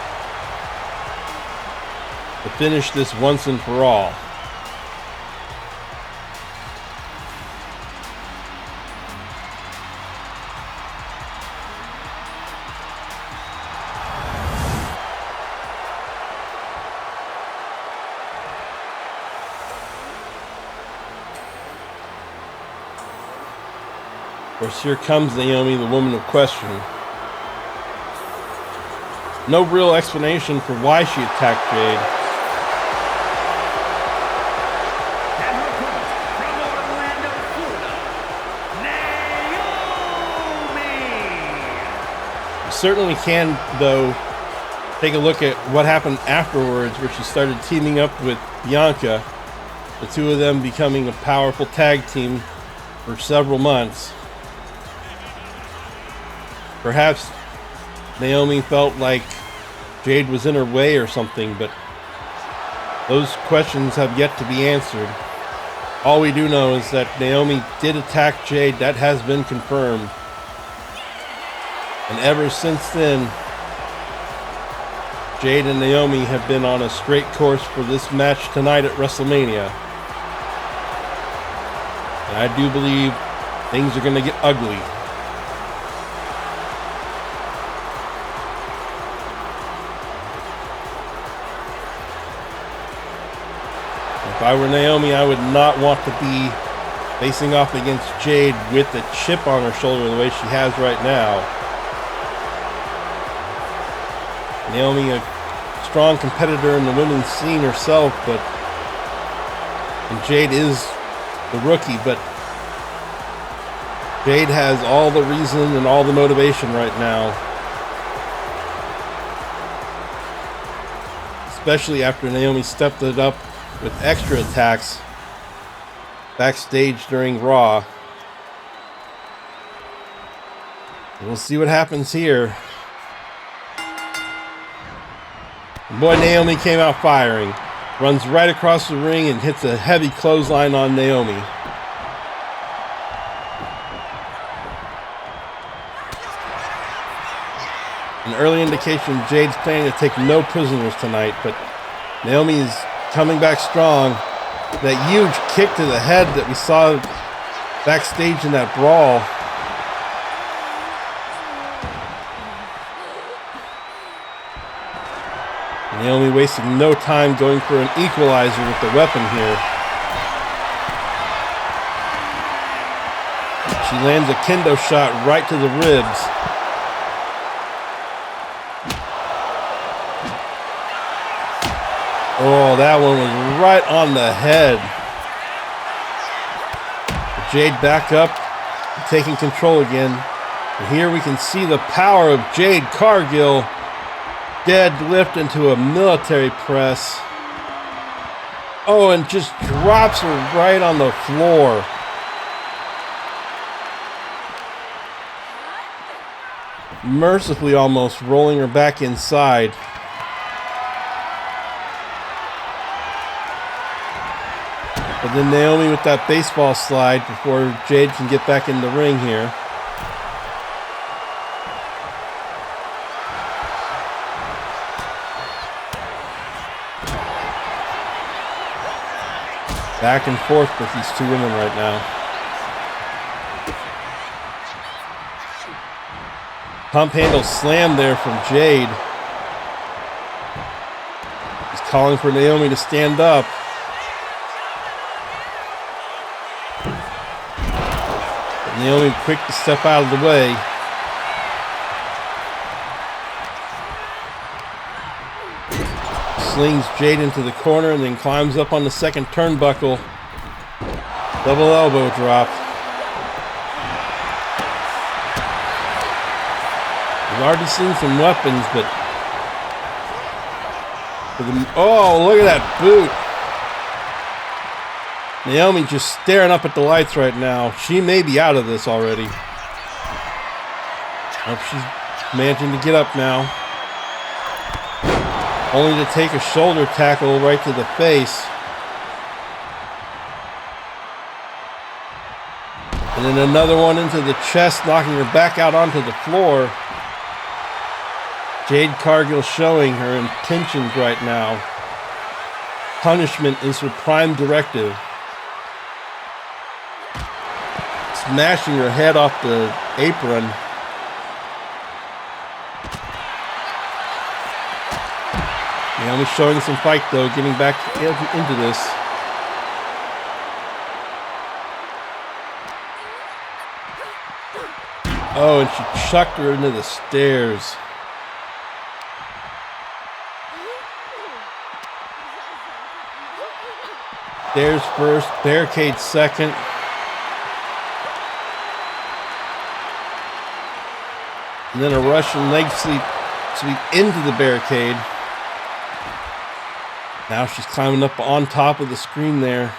to finish this once and for all. Of course, here comes Naomi, the woman of question. No real explanation for why she attacked Jade. And her opponent from Orlando, Florida, Naomi. You certainly can, though, take a look at what happened afterwards, where she started teaming up with Bianca, the two of them becoming a powerful tag team for several months. Perhaps Naomi felt like Jade was in her way or something, but those questions have yet to be answered. All we do know is that Naomi did attack Jade. That has been confirmed. And ever since then, Jade and Naomi have been on a straight course for this match tonight at WrestleMania. And I do believe things are going to get ugly. If I were Naomi, I would not want to be facing off against Jade with a chip on her shoulder the way she has right now. Naomi, a strong competitor in the women's scene herself, and Jade is the rookie, but Jade has all the reason and all the motivation right now. Especially after Naomi stepped it up with extra attacks backstage during Raw. We'll see what happens here. Boy, Naomi came out firing. Runs right across the ring and hits a heavy clothesline on Naomi. An early indication Jade's planning to take no prisoners tonight, but Naomi's coming back strong. That huge kick to the head that we saw backstage in that brawl. Naomi wasting no time going for an equalizer with the weapon here. She lands a kendo shot right to the ribs. Oh, that one was right on the head. Jade back up, taking control again. And here we can see the power of Jade Cargill. Deadlift into a military press. Oh, and just drops her right on the floor. Mercifully almost rolling her back inside. But then Naomi with that baseball slide before Jade can get back in the ring here. Back and forth with these two women right now. Pump handle slam there from Jade. He's calling for Naomi to stand up. Naomi quick to step out of the way. Slings Jade into the corner and then climbs up on the second turnbuckle. Double elbow drop. We've already seen some weapons, but oh, look at that boot. Naomi just staring up at the lights right now. She may be out of this already. Oh, she's managing to get up now. Only to take a shoulder tackle right to the face. And then another one into the chest, knocking her back out onto the floor. Jade Cargill showing her intentions right now. Punishment is her prime directive. Smashing her head off the apron. Naomi showing some fight though, getting back into this. Oh, and she chucked her into the stairs. Stairs first, barricade second. And then a Russian leg sweep into the barricade. Now she's climbing up on top of the screen there.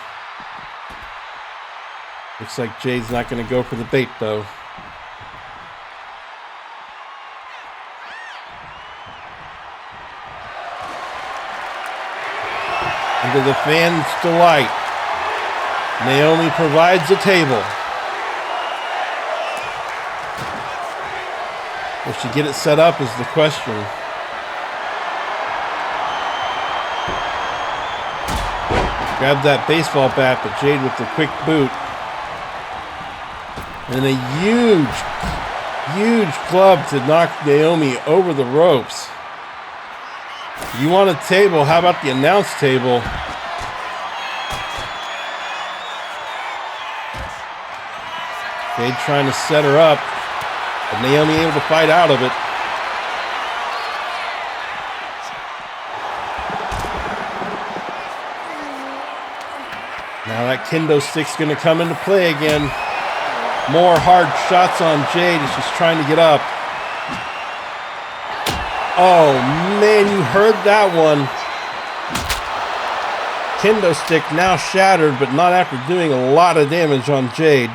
Looks like Jade's not going to go for the bait though. And to the fans' delight, Naomi provides a table. Will she get it set up is the question. Grabbed that baseball bat, but Jade with the quick boot. And a huge club to knock Naomi over the ropes. You want a table? How about the announce table? Jade trying to set her up, but Naomi able to fight out of it. Now that kendo stick's going to come into play again. More hard shots on Jade as she's trying to get up. Oh man, you heard that one. Kendo stick now shattered, but not after doing a lot of damage on Jade.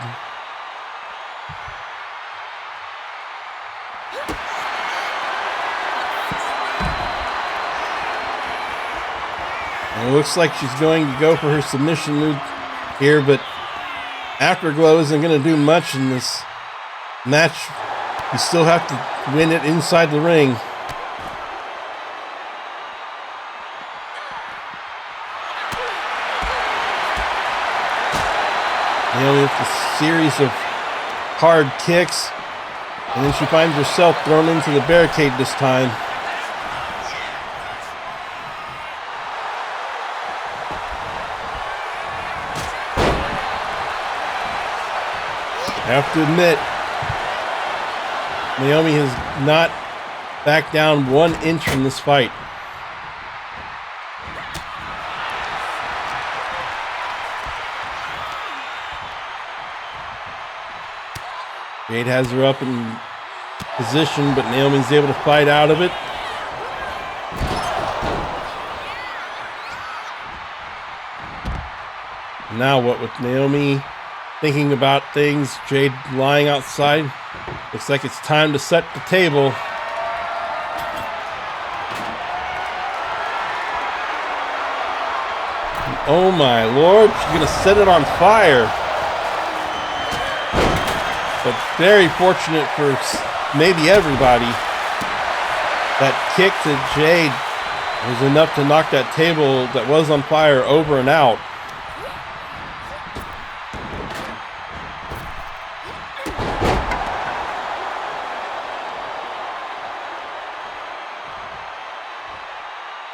And it looks like she's going to go for her submission move here, but Afterglow isn't going to do much in this match. You still have to win it inside the ring. Naomi with a series of hard kicks, and then she finds herself thrown into the barricade this time. I have to admit, Naomi has not backed down 1 inch from this fight. Jade has her up in position, but Naomi's able to fight out of it. Now what with Naomi thinking about things, Jade lying outside. Looks like it's time to set the table. Oh my lord, she's gonna set it on fire. But very fortunate for maybe everybody, that kick to Jade was enough to knock that table that was on fire over and out.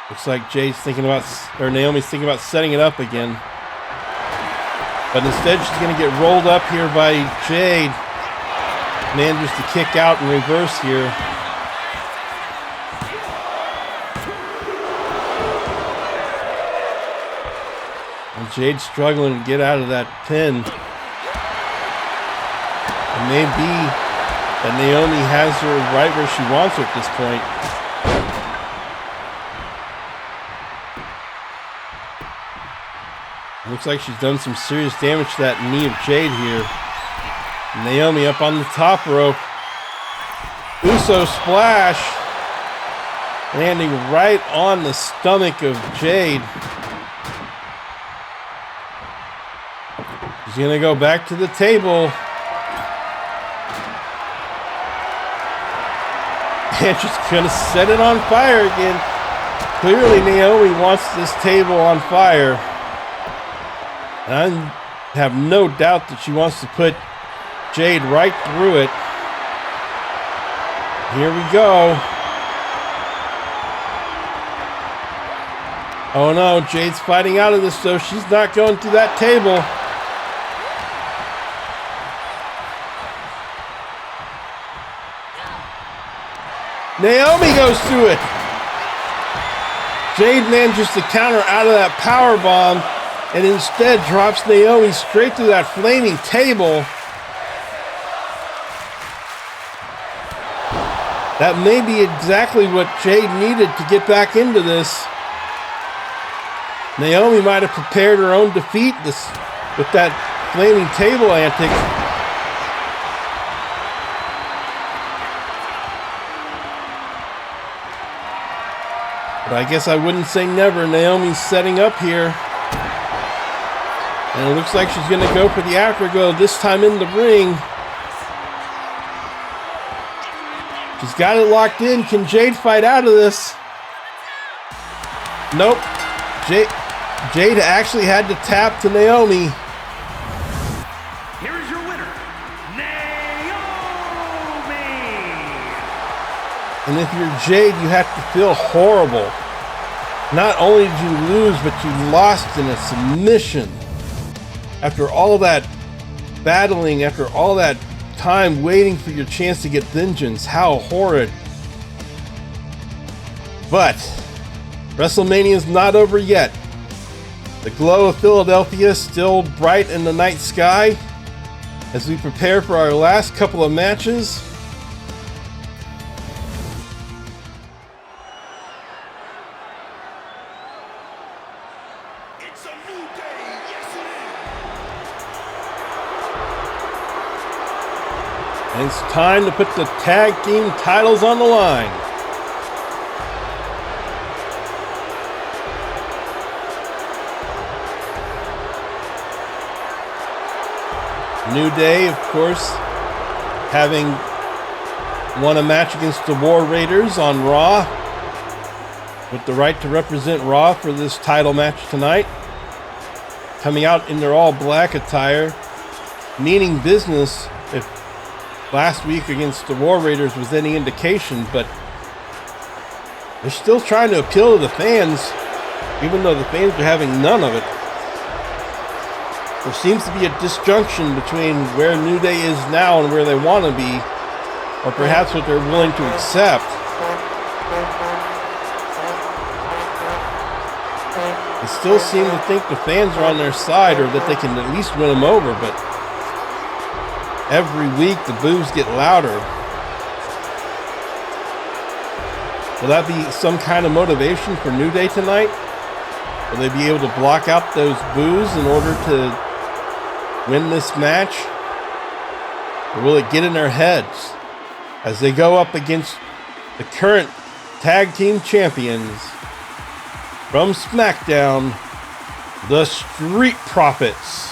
Looks like Jade's thinking about, or Naomi's thinking about setting it up again. But instead she's going to get rolled up here by Jade. Manages to kick out in reverse here. And Jade's struggling to get out of that pin. It may be that Naomi has her right where she wants her at this point. Looks like she's done some serious damage to that knee of Jade here. Naomi up on the top rope. Uso splash. Landing right on the stomach of Jade. She's going to go back to the table. And she's going to set it on fire again. Clearly, Naomi wants this table on fire. And I have no doubt that she wants to put Jade right through it. Here we go. Oh no, Jade's fighting out of this though. She's not going through that table. Naomi goes through it. Jade manages to counter out of that power bomb and instead drops Naomi straight through that flaming table. That may be exactly what Jade needed to get back into this. Naomi might have prepared her own defeat with that flaming table antics. But I guess I wouldn't say never. Naomi's setting up here. And it looks like she's going to go for the afterglow, this time in the ring. She's got it locked in. Can Jade fight out of this? Nope. Jade actually had to tap to Naomi. Here is your winner, Naomi. And if you're Jade, you have to feel horrible. Not only did you lose, but you lost in a submission. After all that battling, after all that time waiting for your chance to get vengeance, how horrid. But WrestleMania is not over yet. The glow of Philadelphia is still bright in the night sky as we prepare for our last couple of matches. It's a new day, yes it is. And it's time to put the tag team titles on the line. New Day, of course, having won a match against the War Raiders on Raw, with the right to represent Raw for this title match tonight. Coming out in their all-black attire, meaning business if last week against the War Raiders was any indication, but they're still trying to appeal to the fans, even though the fans are having none of it. There seems to be a disjunction between where New Day is now and where they want to be, or perhaps what they're willing to accept. They still seem to think the fans are on their side, or that they can at least win them over, but every week the boos get louder. Will that be some kind of motivation for New Day tonight? Will they be able to block out those boos in order to win this match? Or will it get in their heads as they go up against the current tag team champions from SmackDown, the Street Profits?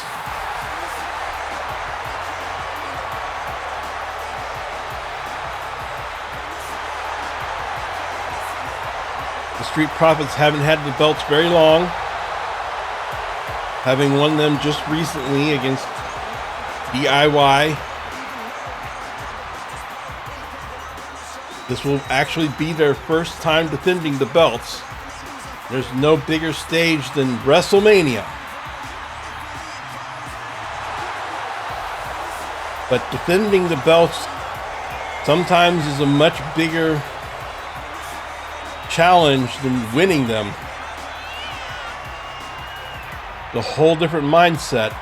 The Street Profits haven't had the belts very long, having won them just recently against DIY. This will actually be their first time defending the belts. There's no bigger stage than WrestleMania. But defending the belts sometimes is a much bigger challenge than winning them. A whole different mindset.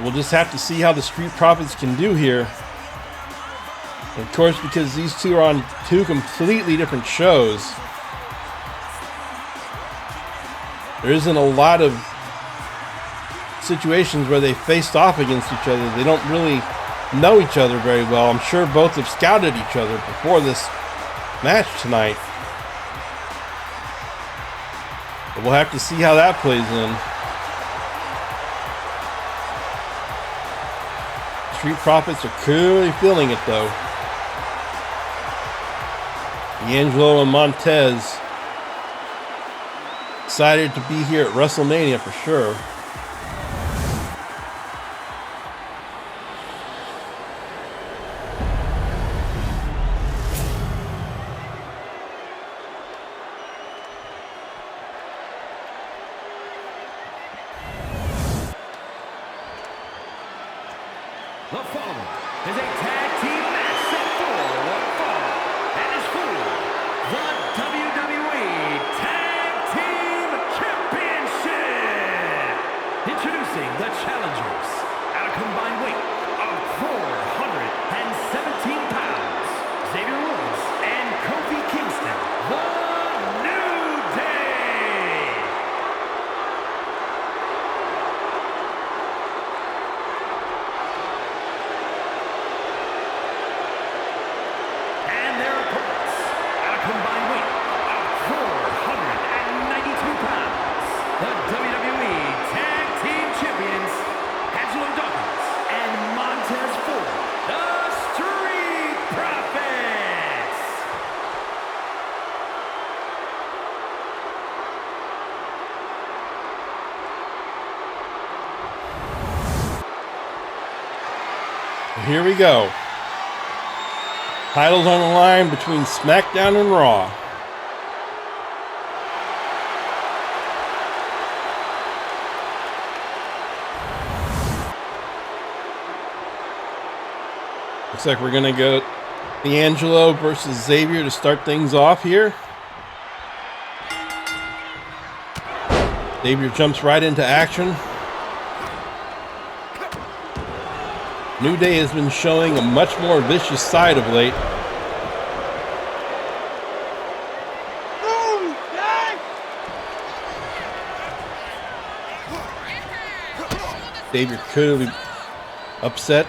We'll just have to see how the Street Profits can do here. And of course, because these two are on two completely different shows, there isn't a lot of situations where they faced off against each other. They don't really know each other very well. I'm sure both have scouted each other before this match tonight. But we'll have to see how that plays in. Street Profits are clearly feeling it, though. D'Angelo and Montez excited to be here at WrestleMania for sure. The following is a tag team match set for one fall and is for the WWE Tag Team Championship. Introducing the challengers at a combined weight of 417 pounds, Xavier Woods and Kofi Kingston, the New Day. And their opponents at a combined weight of 492 pounds, the WWE Tag Team Champions, Angelo Dawkins and Montez Ford, the Street Profits. Here we go. Titles on the line between SmackDown and Raw. Looks like we're gonna go D'Angelo versus Xavier to start things off here. Xavier jumps right into action. New Day has been showing a much more vicious side of late. Xavier clearly upset.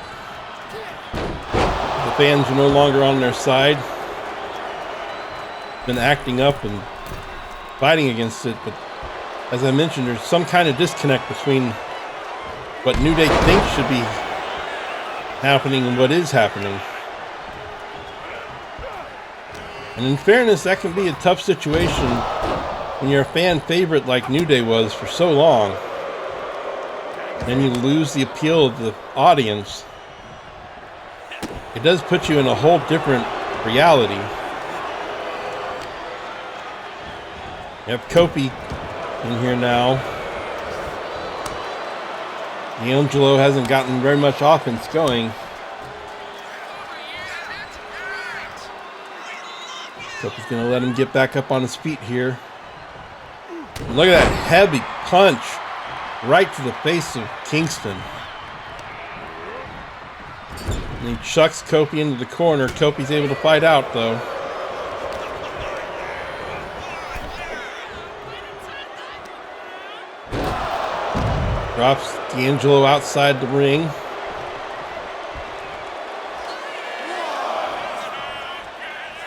The fans are no longer on their side. Been acting up and fighting against it, but as I mentioned, there's some kind of disconnect between what New Day thinks should be happening and what is happening. And in fairness, that can be a tough situation when you're a fan favorite like New Day was for so long. Then you lose the appeal of the audience. It does put you in a whole different reality. You have Kofi in here now. D'Angelo hasn't gotten very much offense going. Kofi's going to let him get back up on his feet here. And look at that heavy punch right to the face of Kingston. And he chucks Kofi into the corner. Kofi's able to fight out, though. Drops D'Angelo outside the ring.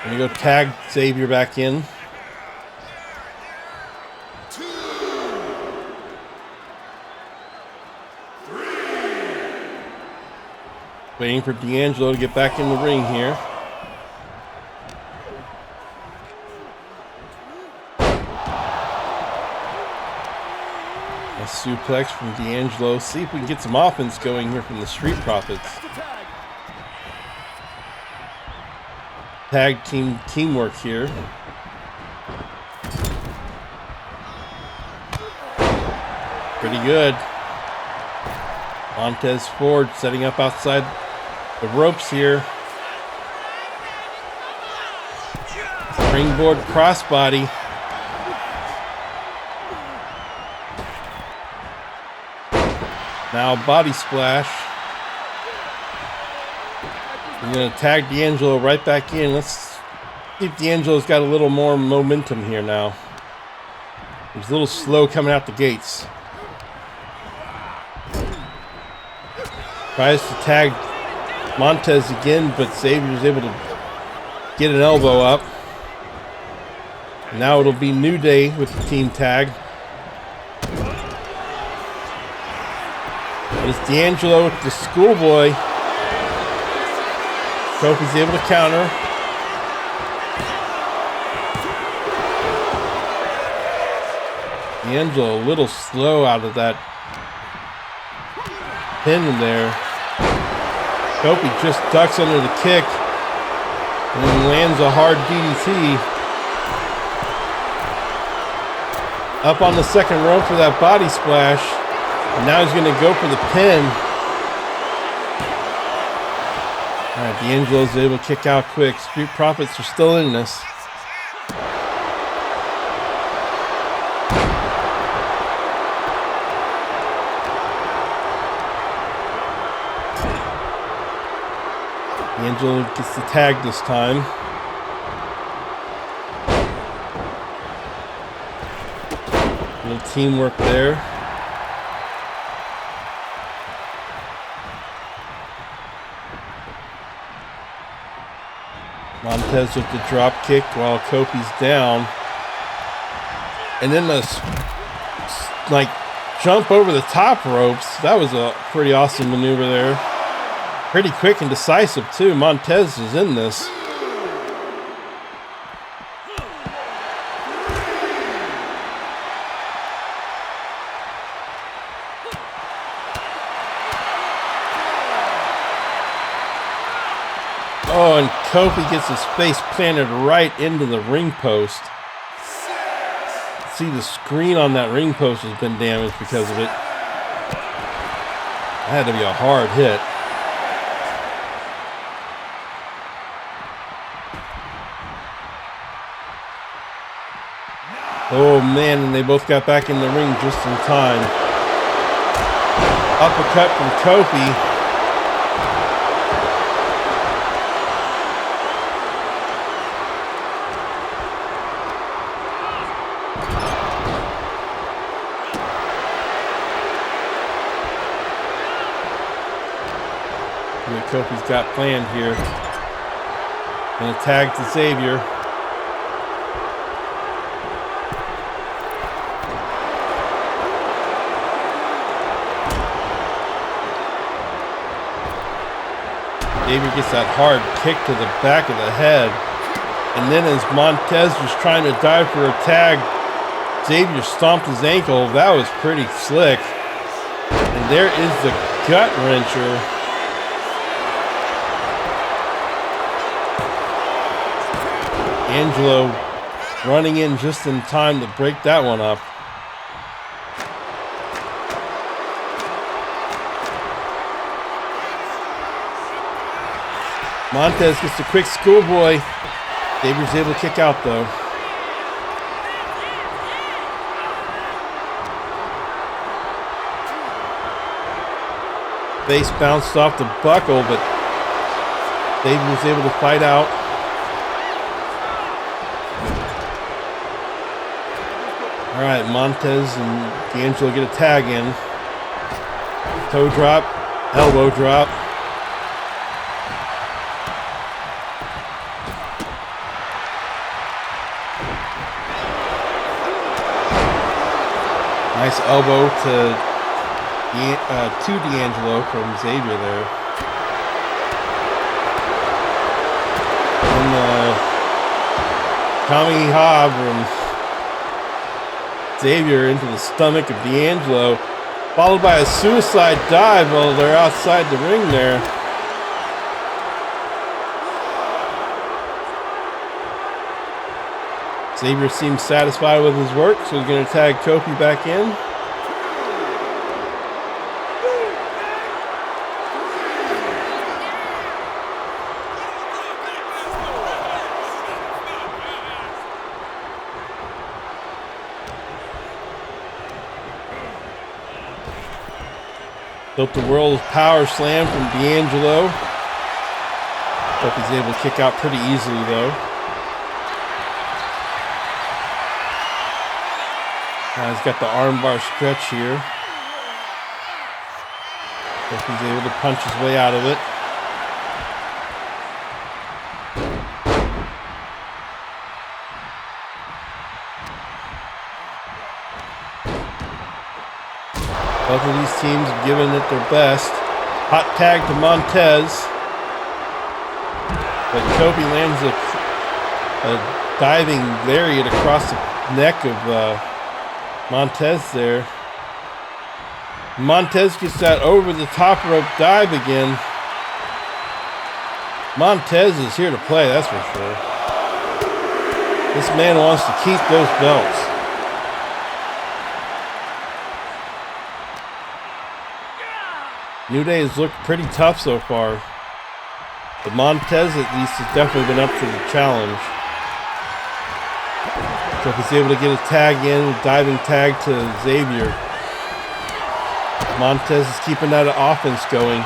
Gonna go tag Xavier back in. Waiting for D'Angelo to get back in the ring here. A suplex from D'Angelo. See if we can get some offense going here from the Street Profits. Tag team teamwork here. Pretty good. Montez Ford setting up outside the ropes here. Springboard crossbody. Now body splash. I'm going to tag D'Angelo right back in. Let's see if D'Angelo's got a little more momentum here now. He's a little slow coming out the gates. Tries to tag Montez again, but Xavier's able to get an elbow up. Now it'll be New Day with the team tag. But it's D'Angelo with the schoolboy Kofi's able to counter. D'Angelo a little slow out of that pin in there. Kofi just ducks under the kick and then lands a hard DDT. Up on the second rope for that body splash. And now he's going to go for the pin. All right, D'Angelo's able to kick out quick. Street Profits are still in this. D'Angelo gets the tag this time. A little teamwork there. Montez with the drop kick while Kofi's down. And then the like jump over the top ropes. That was a pretty awesome maneuver there. Pretty quick and decisive too. Montez is in this. Oh, and Kofi gets his face planted right into the ring post. See, the screen on that ring post has been damaged because of it. That had to be a hard hit. Oh man, and they both got back in the ring just in time. Uppercut from Kofi. Kofi's got planned here. And a tag to Xavier. Xavier gets that hard kick to the back of the head. And then as Montez was trying to dive for a tag, Xavier stomped his ankle. That was pretty slick. And there is the gut wrencher. Angelo running in just in time to break that one up. Montez gets a quick schoolboy. Xavier's able to kick out though. Face bounced off the buckle, but Xavier was able to fight out. All right, Montez and D'Angelo get a tag in. Toe drop, elbow drop. Nice elbow to D'Angelo from Xavier there. And 𝙀𝙗𝙉𝙉𝘿 from Xavier into the stomach of D'Angelo, followed by a suicide dive while they're outside the ring there. Xavier seems satisfied with his work, so he's going to tag Kofi back in. Built the world power slam from D'Angelo. Kofi's able to kick out pretty easily though. Now he's got the armbar stretch here. Kofi's able to punch his way out of it. Both of these teams giving it their best. Hot tag to Montez. But Kobe lands a diving lariat across the neck of Montez there. Montez gets that over the top rope dive again. Montez is here to play, that's for sure. This man wants to keep those belts. New Day has looked pretty tough so far. But Montez, at least, has definitely been up to the challenge. So if he's able to get a tag in, a diving tag to Xavier, Montez is keeping that offense going.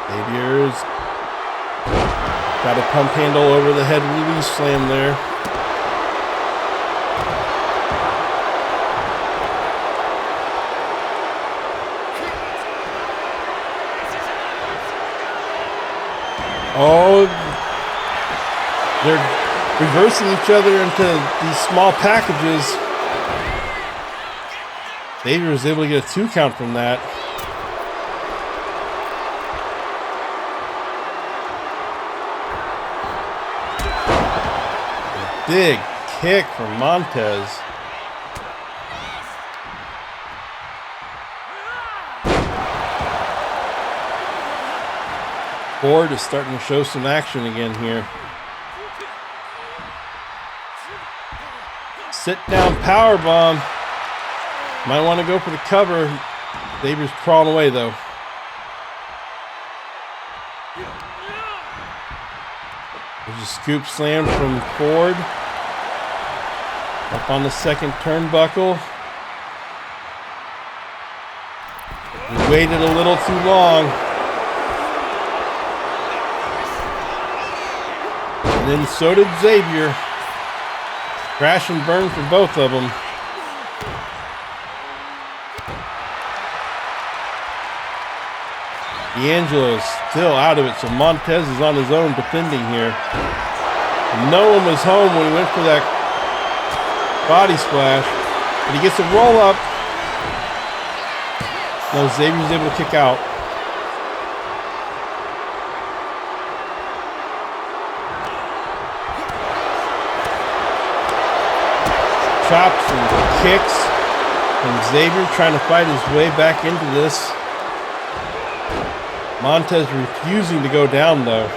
Xavier's got a pump handle over the head release slam there. Oh, they're reversing each other into these small packages. Xavier was able to get a 2 count from that. A big kick from Montez. Ford is starting to show some action again here. Sit down power bomb. Might want to go for the cover. Xavier's crawling away though. There's a scoop slam from Ford. Up on the second turnbuckle. He waited a little too long. And then so did Xavier. Crash and burn for both of them. D'Angelo's still out of it, so Montez is on his own defending here. No one was home when he went for that body splash, but he gets a roll up. No, Xavier's able to kick out. Chops and kicks from Xavier, trying to fight his way back into this. Montez refusing to go down though.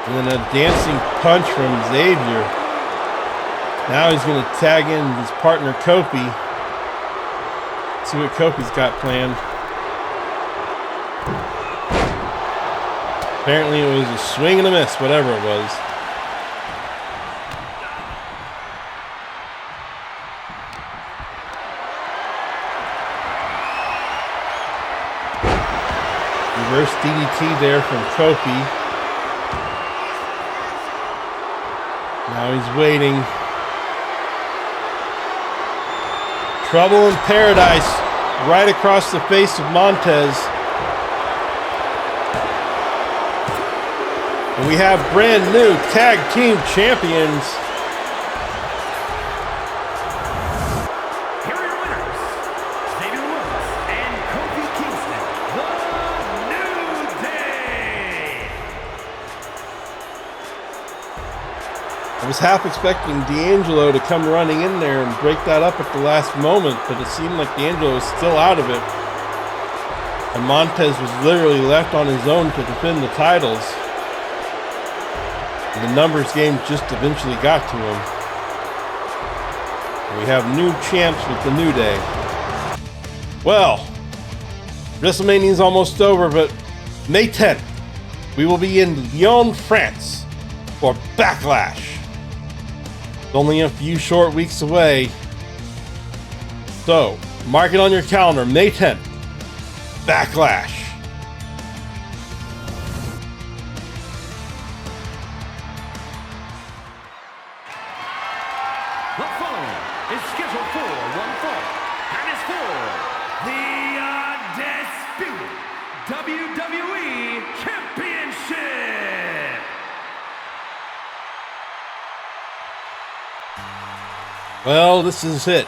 And then a dancing punch from Xavier. Now he's going to tag in his partner Kofi. See what Kofi's got planned. Apparently it was a swing and a miss, whatever it was. Reverse DDT there from Kofi. Now he's waiting. Trouble in paradise right across the face of Montez. And we have brand new tag team champions. Here are your winners, Xavier Woods and Kofi Kingston, the New Day. I was half expecting D'Angelo to come running in there and break that up at the last moment, but it seemed like D'Angelo was still out of it. And Montez was literally left on his own to defend the titles. And the numbers game just eventually got to him. And we have new champs with the New Day. Well, WrestleMania is almost over, but May 10th, we will be in Lyon, France for Backlash. It's only a few short weeks away. So, mark it on your calendar, May 10th, Backlash. The following is scheduled for one fall and is for the undisputed WWE Championship. Well, this is it.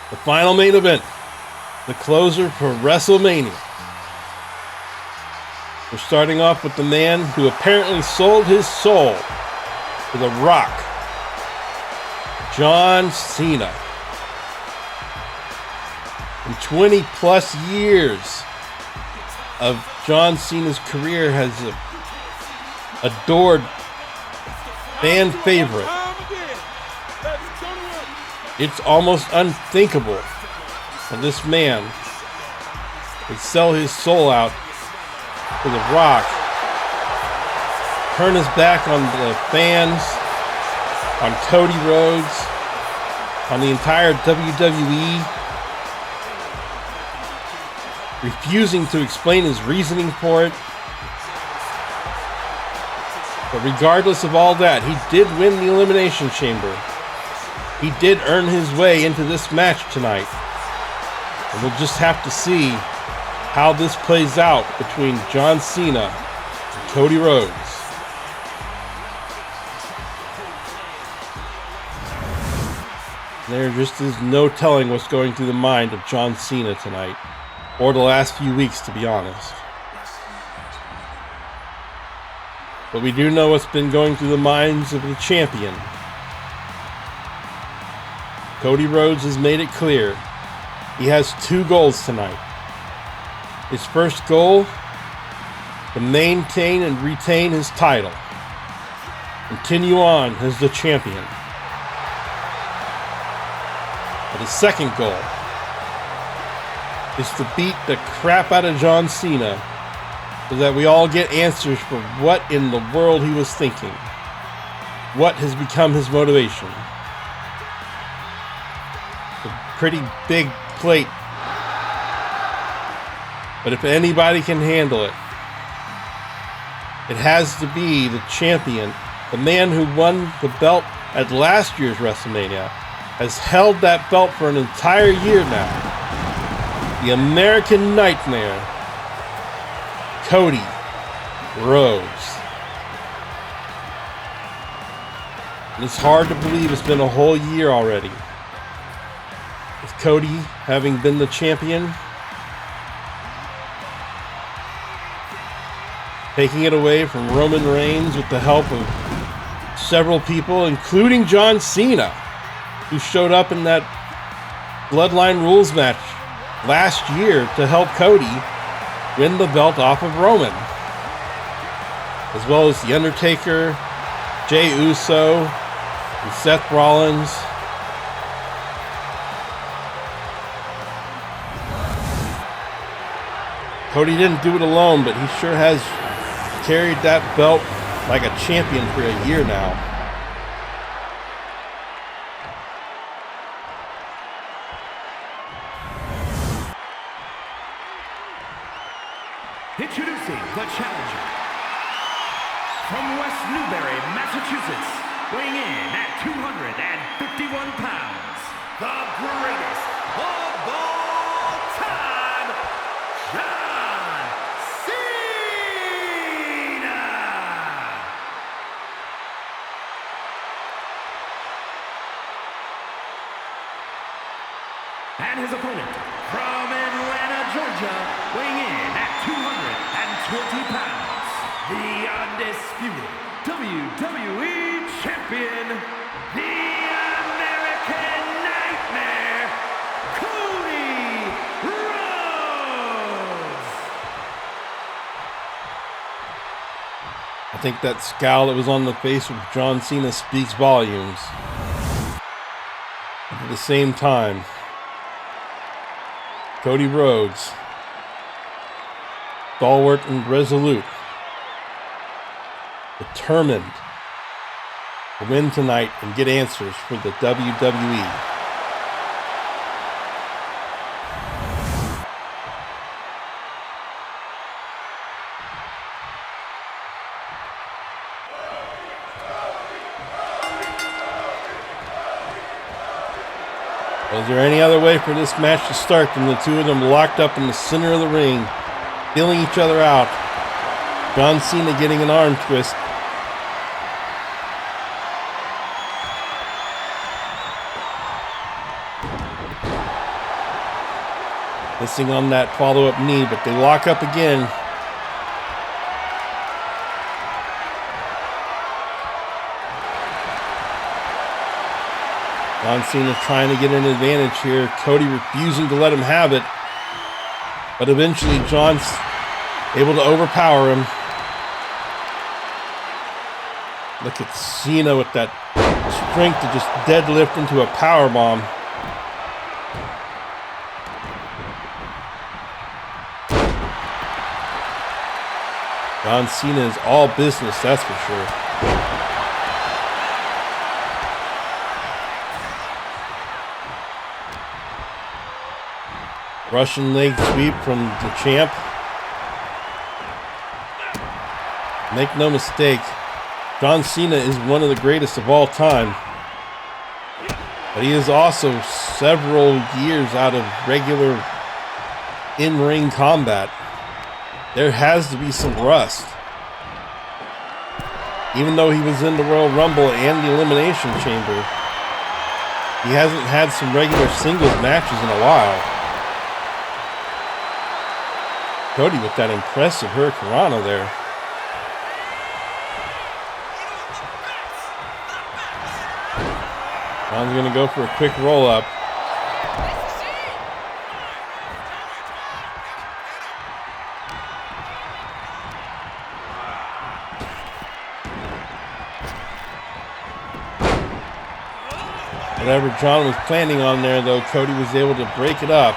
The final main event. The closer for WrestleMania. We're starting off with the man who apparently sold his soul to The Rock, John Cena. In 20 plus years of John Cena's career has adored fan favorite. It's almost unthinkable that this man would sell his soul out to The Rock, turn his back on the fans, on Cody Rhodes, on the entire WWE, refusing to explain his reasoning for it. But regardless of all that, he did win the Elimination Chamber. He did earn his way into this match tonight. And we'll just have to see how this plays out between John Cena and Cody Rhodes. There just is no telling what's going through the mind of John Cena tonight, or the last few weeks, to be honest. But we do know what's been going through the minds of the champion. Cody Rhodes has made it clear he has two goals tonight. His first goal, to maintain and retain his title. Continue on as the champion. But his second goal is to beat the crap out of John Cena so that we all get answers for what in the world he was thinking. What has become his motivation. A pretty big plate. But if anybody can handle it, it has to be the champion, the man who won the belt at last year's WrestleMania, has held that belt for an entire year now. The American Nightmare, Cody Rhodes. And it's hard to believe it's been a whole year already. With Cody having been the champion, taking it away from Roman Reigns with the help of several people, including John Cena, who showed up in that Bloodline Rules match last year to help Cody win the belt off of Roman. As well as The Undertaker, Jey Uso, and Seth Rollins. Cody didn't do it alone, but he sure has carried that belt like a champion for a year now. Introducing the challenger from West Newbury, Massachusetts, weighing in at 251 pounds, the greatest of all time, John Cena! And his opponent from Atlanta, Georgia, weighing in at 220 pounds, the undisputed WWE Champion, the American Nightmare, Cody Rhodes! I think that scowl that was on the face of John Cena speaks volumes. At the same time, Cody Rhodes, stalwart and resolute, determined to win tonight and get answers for the WWE. Was there any other way for this match to start than the two of them locked up in the center of the ring, feeling each other out? John Cena getting an arm twist. Missing on that follow-up knee, but they lock up again. John Cena trying to get an advantage here. Cody refusing to let him have it. But eventually John's able to overpower him. Look at Cena with that strength to just deadlift into a powerbomb. John Cena is all business, that's for sure. Russian leg sweep from the champ. Make no mistake, John Cena is one of the greatest of all time. But he is also several years out of regular in-ring combat. There has to be some rust. Even though he was in the Royal Rumble and the Elimination Chamber, he hasn't had some regular singles matches in a while. Cody with that impressive hurricanrana there. John's gonna go for a quick roll-up. Whatever John was planning on there, though, Cody was able to break it up.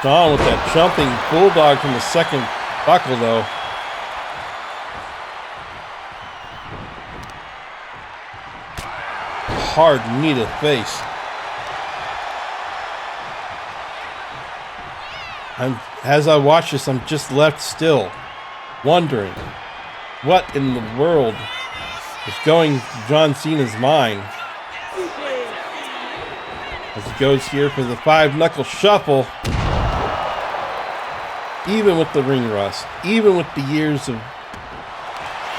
John with that jumping bulldog from the second buckle, though. Hard knee to the face. As I watch this, I'm just left still, wondering what in the world is going through John Cena's mind as he goes here for the 5-knuckle shuffle. Even with the ring rust, even with the years of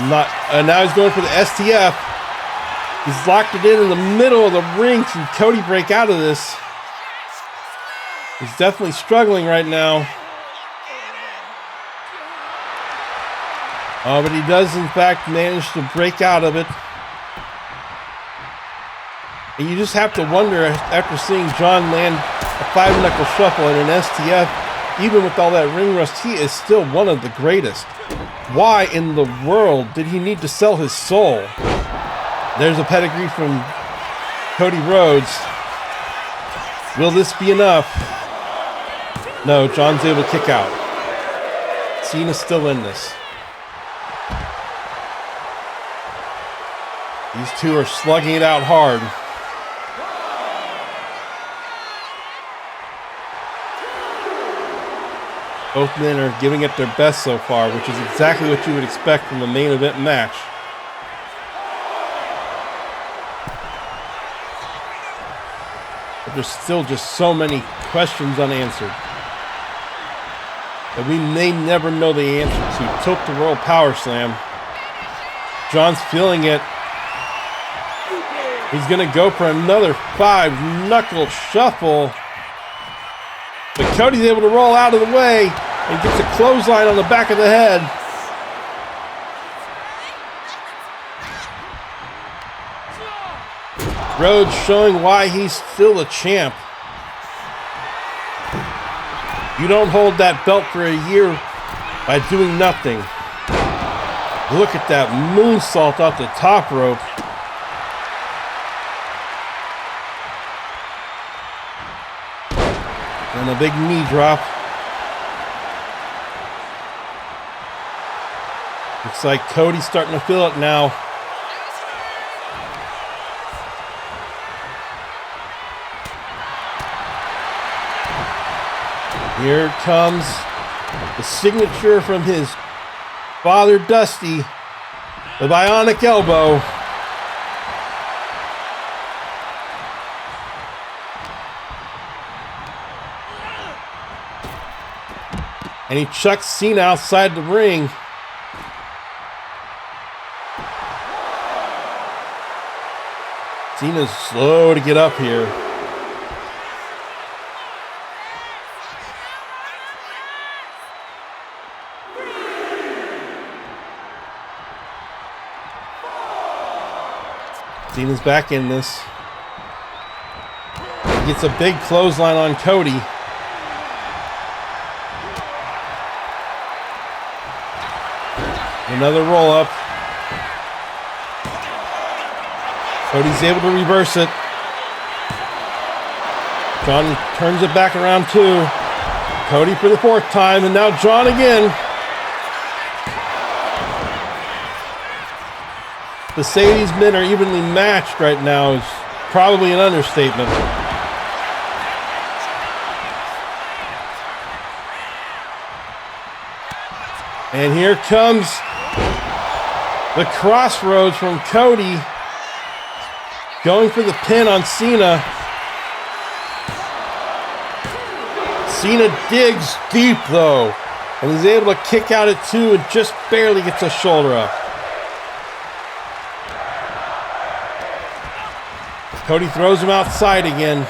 not, now he's going for the STF. He's locked it in the middle of the ring. Can Cody break out of this? He's definitely struggling right now. But he does, in fact, manage to break out of it. And you just have to wonder, after seeing John land a 5-knuckle shuffle and an STF, even with all that ring rust, he is still one of the greatest. Why in the world did he need to sell his soul? There's a pedigree from Cody Rhodes. Will this be enough? No, John's able to kick out. Cena's still in this. These two are slugging it out hard. Both men are giving it their best so far, which is exactly what you would expect from a main event match. But there's still just so many questions unanswered that we may never know the answer to. Tilt the World Power Slam. John's feeling it. He's going to go for another 5-knuckle shuffle. But Cody's able to roll out of the way and gets a clothesline on the back of the head. Rhodes showing why he's still a champ. You don't hold that belt for a year by doing nothing. Look at that moonsault off the top rope. And a big knee drop. Looks like Cody's starting to feel it now. Here comes the signature from his Father Dusty, the bionic elbow. And he chucks Cena outside the ring. Cena's slow to get up here. Cena's back in this. He gets a big clothesline on Cody. Another roll up. Cody's able to reverse it. John turns it back around too. Cody for the 4th time, and now John again. To say these men are evenly matched right now is probably an understatement. And here comes the crossroads from Cody, going for the pin on Cena. Cena digs deep though, and he's able to kick out at 2 and just barely gets a shoulder up. Cody throws him outside again.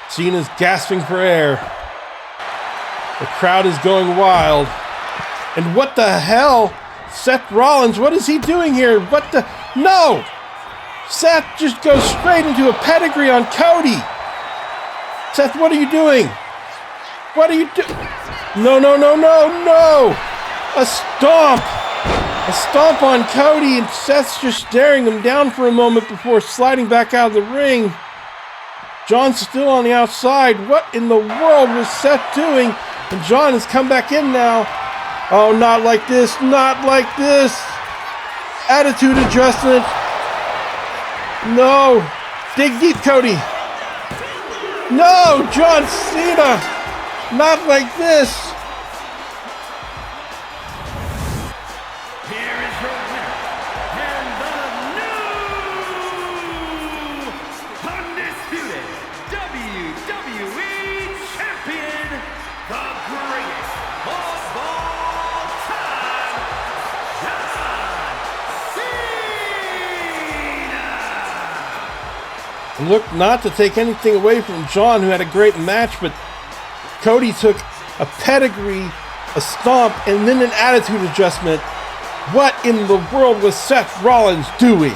Cena's gasping for air. The crowd is going wild. And what the hell? Seth Rollins, what is he doing here? What the? No! Seth just goes straight into a pedigree on Cody. Seth, what are you doing? What are you doing? No, no, no, no, no! A stomp! A stomp on Cody, and Seth's just staring him down for a moment before sliding back out of the ring. John's still on the outside. What in the world was Seth doing? And John has come back in now. Oh, not like this, not like this. Attitude adjustment. No. Dig deep, Cody. No, John Cena. Not like this. Here is your winner, and the new undisputed WWE Champion, the greatest of all time, John Cena! Look, not to take anything away from John, who had a great match, but Cody took a pedigree, a stomp, and then an attitude adjustment. What in the world was Seth Rollins doing?